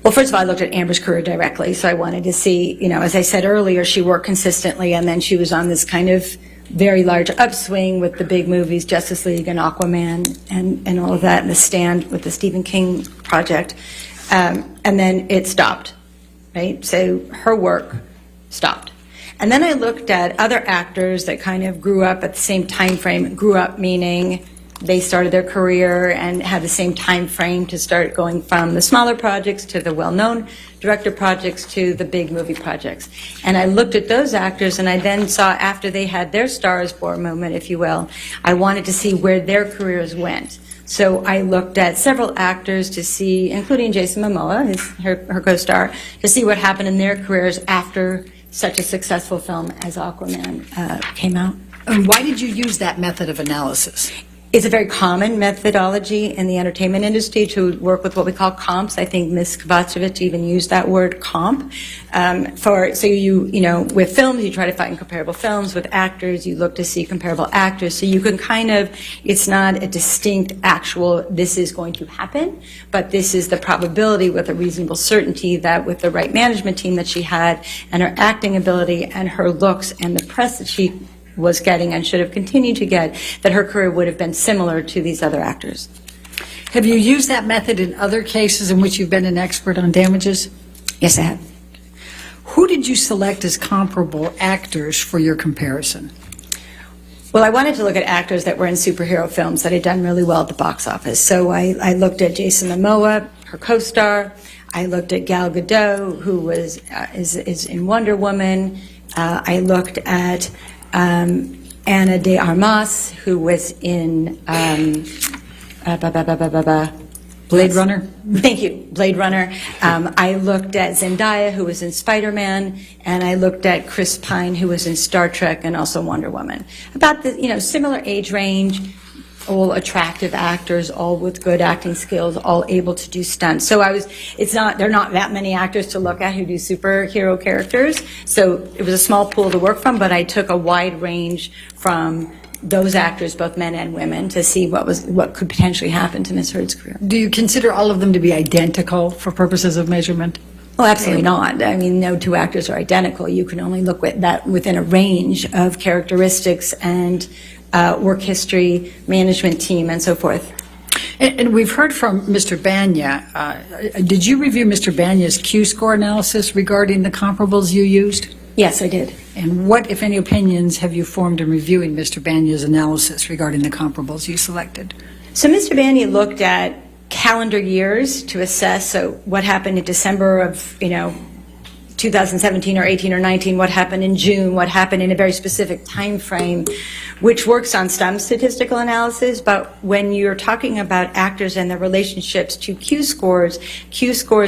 Well, first of all, I looked at Amber's career directly, so I wanted to see, as I said earlier, she worked consistently, and then she was on this kind of very large upswing with the big movies, Justice League and Aquaman and all of that, and The Stand with the Stephen King project, and then it stopped. right? So her work stopped. And then I looked at other actors that kind of grew up at the same time frame. Grew up meaning they started their career and had the same time frame to start going from the smaller projects to the well-known director projects to the big movie projects. And I looked at those actors, and I then saw, after they had their Star is Born moment, if you will, I wanted to see where their careers went. So I looked at several actors to see, including Jason Momoa, her co-star, to see what happened in their careers after such a successful film as Aquaman came out. And why did you use that method of analysis? It's a very common methodology in the entertainment industry to work with what we call comps. I think Ms. Kovacevic even used that word, comp. So you know, with films, you try to find comparable films. With actors, you look to see comparable actors. So you can kind of, it's not a distinct actual, this is going to happen, but this is the probability with a reasonable certainty that with the right management team that she had and her acting ability and her looks and the press that she was getting and should have continued to get, that her career would have been similar to these other actors. Have you used that method in other cases in which you've been an expert on damages? Yes, I have. Who did you select as comparable actors for your comparison? Well, I wanted to look at actors that were in superhero films that had done really well at the box office. So I looked at Jason Momoa, her co-star. I looked at Gal Gadot, who was is in Wonder Woman. I looked at Ana de Armas, who was in Blade Runner? Thank you, Blade Runner. I looked at Zendaya, who was in Spider-Man, and I looked at Chris Pine, who was in Star Trek and also Wonder Woman. About the, similar age range, all attractive actors, all with good acting skills, all able to do stunts. So there are not that many actors to look at who do superhero characters. So it was a small pool to work from, but I took a wide range from those actors, both men and women, to see what could potentially happen to Ms. Heard's career. Do you consider all of them to be identical for purposes of measurement? Well, absolutely not. I mean, no two actors are identical. You can only look at that within a range of characteristics and work history, management team, and so forth. And we've heard from Mr. Banya. Did you review Mr. Banya's Q-score analysis regarding the comparables you used? Yes, I did. And what, if any, opinions have you formed in reviewing Mr. Banya's analysis regarding the comparables you selected? So Mr. Banya looked at calendar years to assess, so what happened in December of, 2017 or 18 or 19, what happened in June, what happened in a very specific time frame, which works on some statistical analysis, but when you're talking about actors and their relationships to Q-scores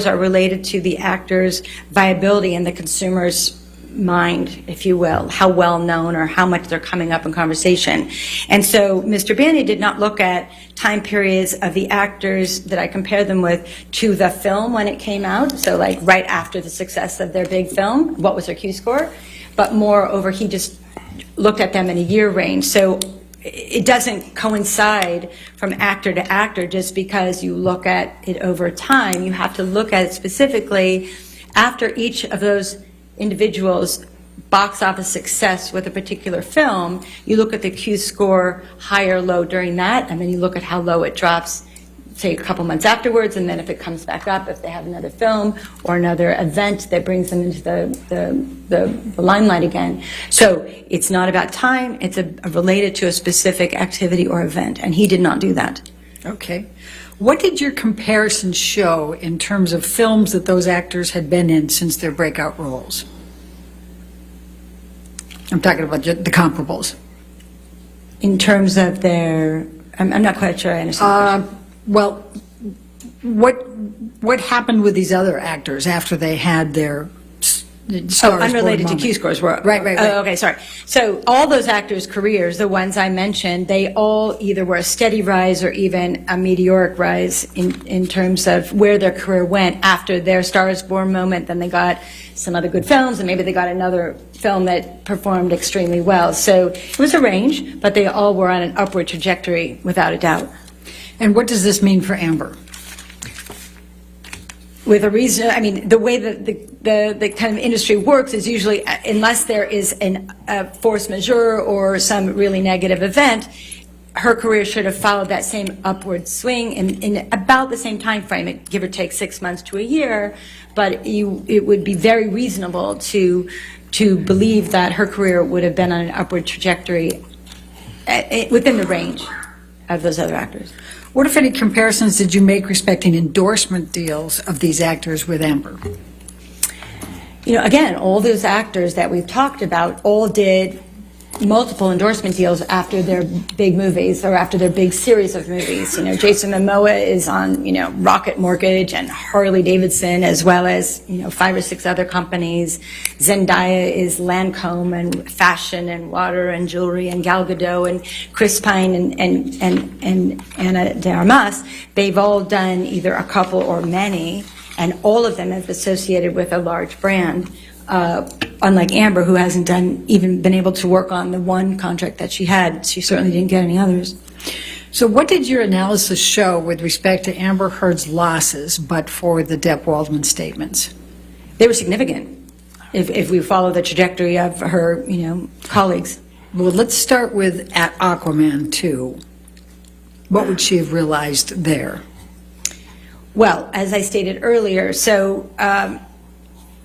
are related to the actor's viability in the consumer's mind, if you will, how well known or how much they're coming up in conversation. And so Mr. Banya did not look at time periods of the actors that I compared them with to the film when it came out, so like right after the success of their big film, what was their Q-score, but moreover, he just looked at them in a year range. So it doesn't coincide from actor to actor just because you look at it over time. You have to look at it specifically after each of those individuals' box office success with a particular film. You look at the Q-score high or low during that, and then you look at how low it drops, say, a couple months afterwards, and then if it comes back up, if they have another film or another event that brings them into the limelight again. So it's not about time, it's related to a specific activity or event, and he did not do that. Okay. What did your comparison show in terms of films that those actors had been in since their breakout roles? I'm talking about the comparables. In terms of their, I'm not quite sure I understand the question. Well, what happened with these other actors after they had their Unrelated to Q-scores. Right. Oh, okay, sorry. So all those actors' careers, the ones I mentioned, they all either were a steady rise or even a meteoric rise in terms of where their career went after their Star is Born moment. Then they got some other good films, and maybe they got another film that performed extremely well. So it was a range, but they all were on an upward trajectory, without a doubt. And what does this mean for Amber? With a reason, I mean, the way that the kind of industry works is usually, unless there is a force majeure or some really negative event, her career should have followed that same upward swing in about the same time frame, give or take 6 months to a year, but it would be very reasonable to believe that her career would have been on an upward trajectory within the range of those other actors. What, if any, comparisons did you make respecting endorsement deals of these actors with Amber? You know, again, all those actors that we've talked about all did multiple endorsement deals after their big movies or after their big series of movies. You know, Jason Momoa is on, you know, Rocket Mortgage and Harley Davidson, as well as, you know, 5 or 6 other companies. Zendaya is Lancome and fashion and water and jewelry, and Gal Gadot and Chris Pine and Ana de Armas. They've all done either a couple or many, and all of them have associated with a large brand. Unlike Amber, who hasn't even been able to work on the one contract that she had. She certainly didn't get any others. So what did your analysis show with respect to Amber Heard's losses, but for the Depp Waldman statements? They were significant, if we follow the trajectory of her, you know, colleagues. Well, let's start with at Aquaman 2. What would she have realized there? Well, as I stated earlier, so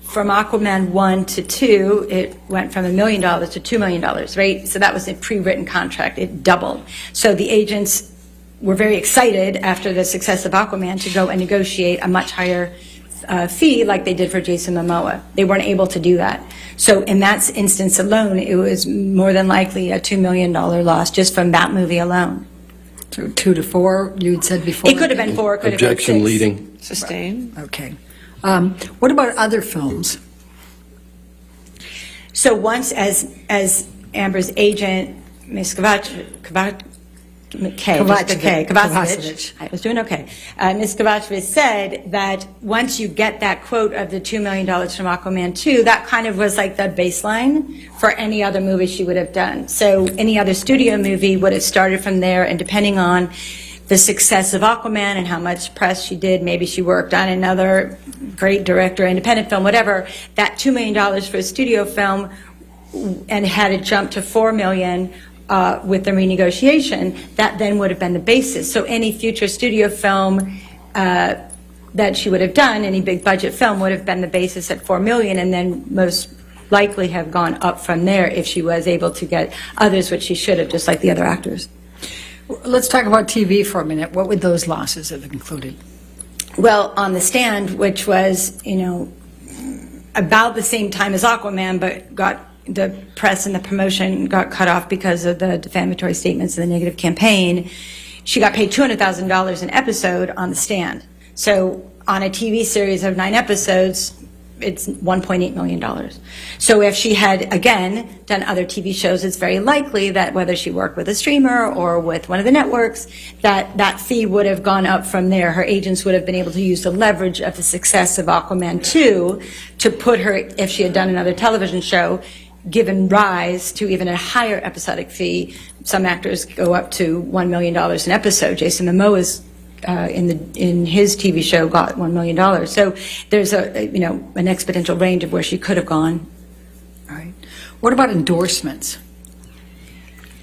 from Aquaman 1 to 2, it went from $1 million to $2 million, right? So that was a pre-written contract. It doubled. So the agents were very excited after the success of Aquaman to go and negotiate a much higher fee like they did for Jason Momoa. They weren't able to do that. So in that instance alone, it was more than likely a $2 million loss just from that movie alone. So 2 to 4, you had said before? It could have been 4, it could have been 6. Objection leading. Sustain. Okay. What about other films? So once, as Amber's agent, Ms. Kovacevic, I was doing okay. Ms. Kovacevic said that once you get that quote of the $2 million from Aquaman 2, that kind of was like the baseline for any other movie she would have done. So any other studio movie would have started from there, and depending on the success of Aquaman and how much press she did, maybe she worked on another great director, independent film, whatever, that $2 million for a studio film, and had it jumped to $4 million with the renegotiation, that then would have been the basis. So any future studio film that she would have done, any big budget film, would have been the basis at $4 million, and then most likely have gone up from there if she was able to get others, which she should have, just like the other actors. Let's talk about TV for a minute. What would those losses have included? Well, On the Stand, which was, you know, about the same time as Aquaman, but got the press and the promotion got cut off because of the defamatory statements and the negative campaign, she got paid $200,000 an episode on The Stand. So on a TV series of 9 episodes, it's $1.8 million. So if she had, again, done other TV shows, it's very likely that whether she worked with a streamer or with one of the networks, that fee would have gone up from there. Her agents would have been able to use the leverage of the success of Aquaman 2 to put her, if she had done another television show, given rise to even a higher episodic fee. Some actors go up to $1 million an episode. Jason Momoa's in his TV show got $1 million. So there's an exponential range of where she could have gone. All right. What about endorsements?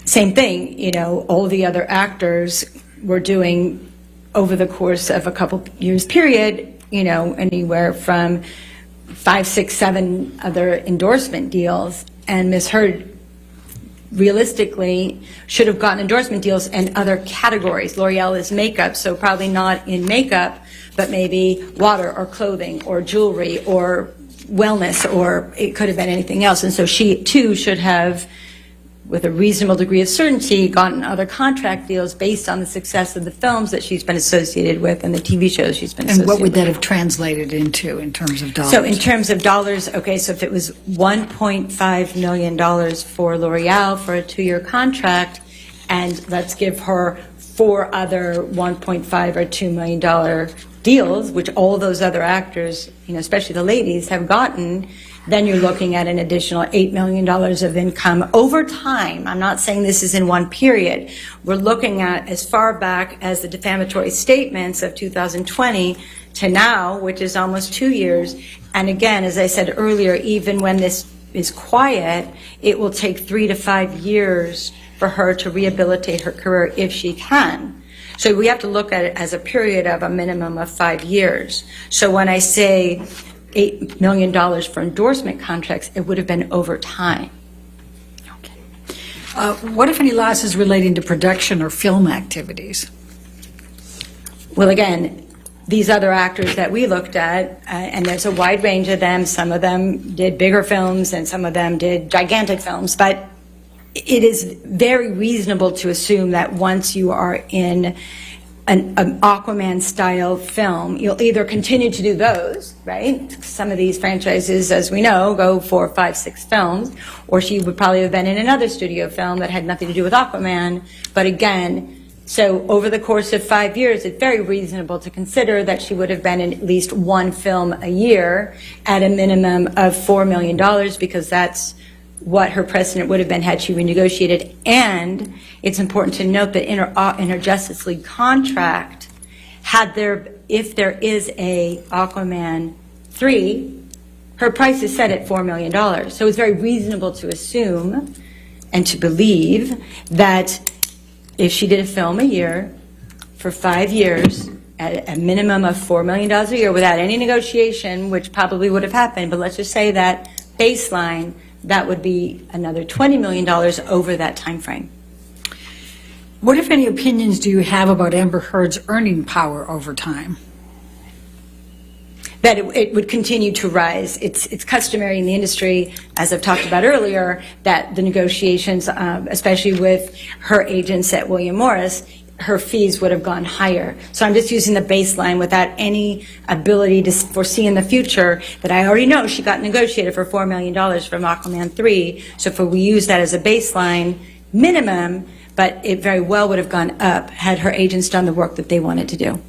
Same thing. You know, all the other actors were doing over the course of a couple years period, you know, anywhere from 5, 6, 7 other endorsement deals, and Ms. Heard realistically should have gotten endorsement deals in other categories. L'Oreal is makeup, so probably not in makeup, but maybe water or clothing or jewelry or wellness, or it could have been anything else. And so she too should have, with a reasonable degree of certainty, gotten other contract deals based on the success of the films that she's been associated with and the TV shows she's been associated with. And what would that have translated into in terms of dollars? So in terms of dollars, okay, so if it was $1.5 million for L'Oreal for a 2-year contract, and let's give her 4 other $1.5 or $2 million deals, which all those other actors, you know, especially the ladies, have gotten, then you're looking at an additional $8 million of income over time. I'm not saying this is in one period. We're looking at as far back as the defamatory statements of 2020 to now, which is almost 2 years. And again, as I said earlier, even when this is quiet, it will take 3 to 5 years for her to rehabilitate her career if she can. So we have to look at it as a period of a minimum of 5 years. So when I say $8 million for endorsement contracts, it would have been over time. What, if any, losses relating to production or film activities? Well, again, these other actors that we looked at, and there's a wide range of them, some of them did bigger films and some of them did gigantic films, but it is very reasonable to assume that once you are in an Aquaman-style film, you'll either continue to do those, right? Some of these franchises, as we know, go 4, 5, 6 films, or she would probably have been in another studio film that had nothing to do with Aquaman. But again, so over the course of 5 years, it's very reasonable to consider that she would have been in at least one film a year at a minimum of $4 million, because that's what her precedent would have been had she renegotiated. And it's important to note that in her Justice League contract, if there is a Aquaman 3, her price is set at $4 million. So it's very reasonable to assume and to believe that if she did a film a year for 5 years at a minimum of $4 million a year without any negotiation, which probably would have happened, but let's just say that baseline, that would be another $20 million over that time frame. What, if any, opinions do you have about Amber Heard's earning power over time? That it would continue to rise. It's customary in the industry, as I've talked about earlier, that the negotiations, especially with her agents at William Morris, her fees would have gone higher. So I'm just using the baseline without any ability to foresee in the future that I already know she got negotiated for $4 million from Aquaman 3. So if we use that as a baseline minimum, but it very well would have gone up had her agents done the work that they wanted to do.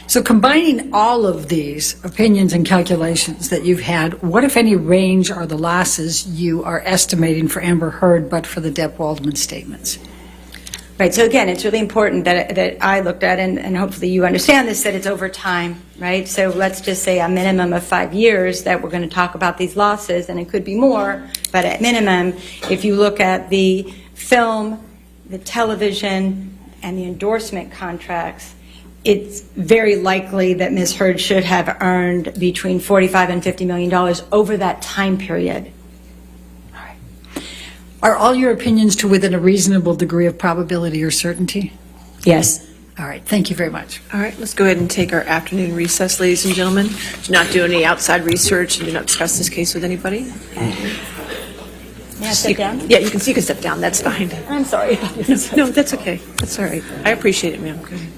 So combining all of these opinions and calculations that you've had, what, if any, range are the losses you are estimating for Amber Heard but for the Depp-Waldman statements? Right, so again, it's really important that I looked at, and hopefully you understand this, that it's over time, right? So let's just say a minimum of 5 years that we're going to talk about these losses, and it could be more, but at minimum, if you look at the film, the television, and the endorsement contracts, it's very likely that Ms. Heard should have earned between $45 and $50 million over that time period. Are all your opinions to within a reasonable degree of probability or certainty? Yes. All right, thank you very much. All right, let's go ahead and take our afternoon recess, ladies and gentlemen. Do not do any outside research and do not discuss this case with anybody. May I sit down? Yeah, you can step down. That's fine. I'm sorry. No, that's okay. That's all right. I appreciate it, ma'am. Go ahead.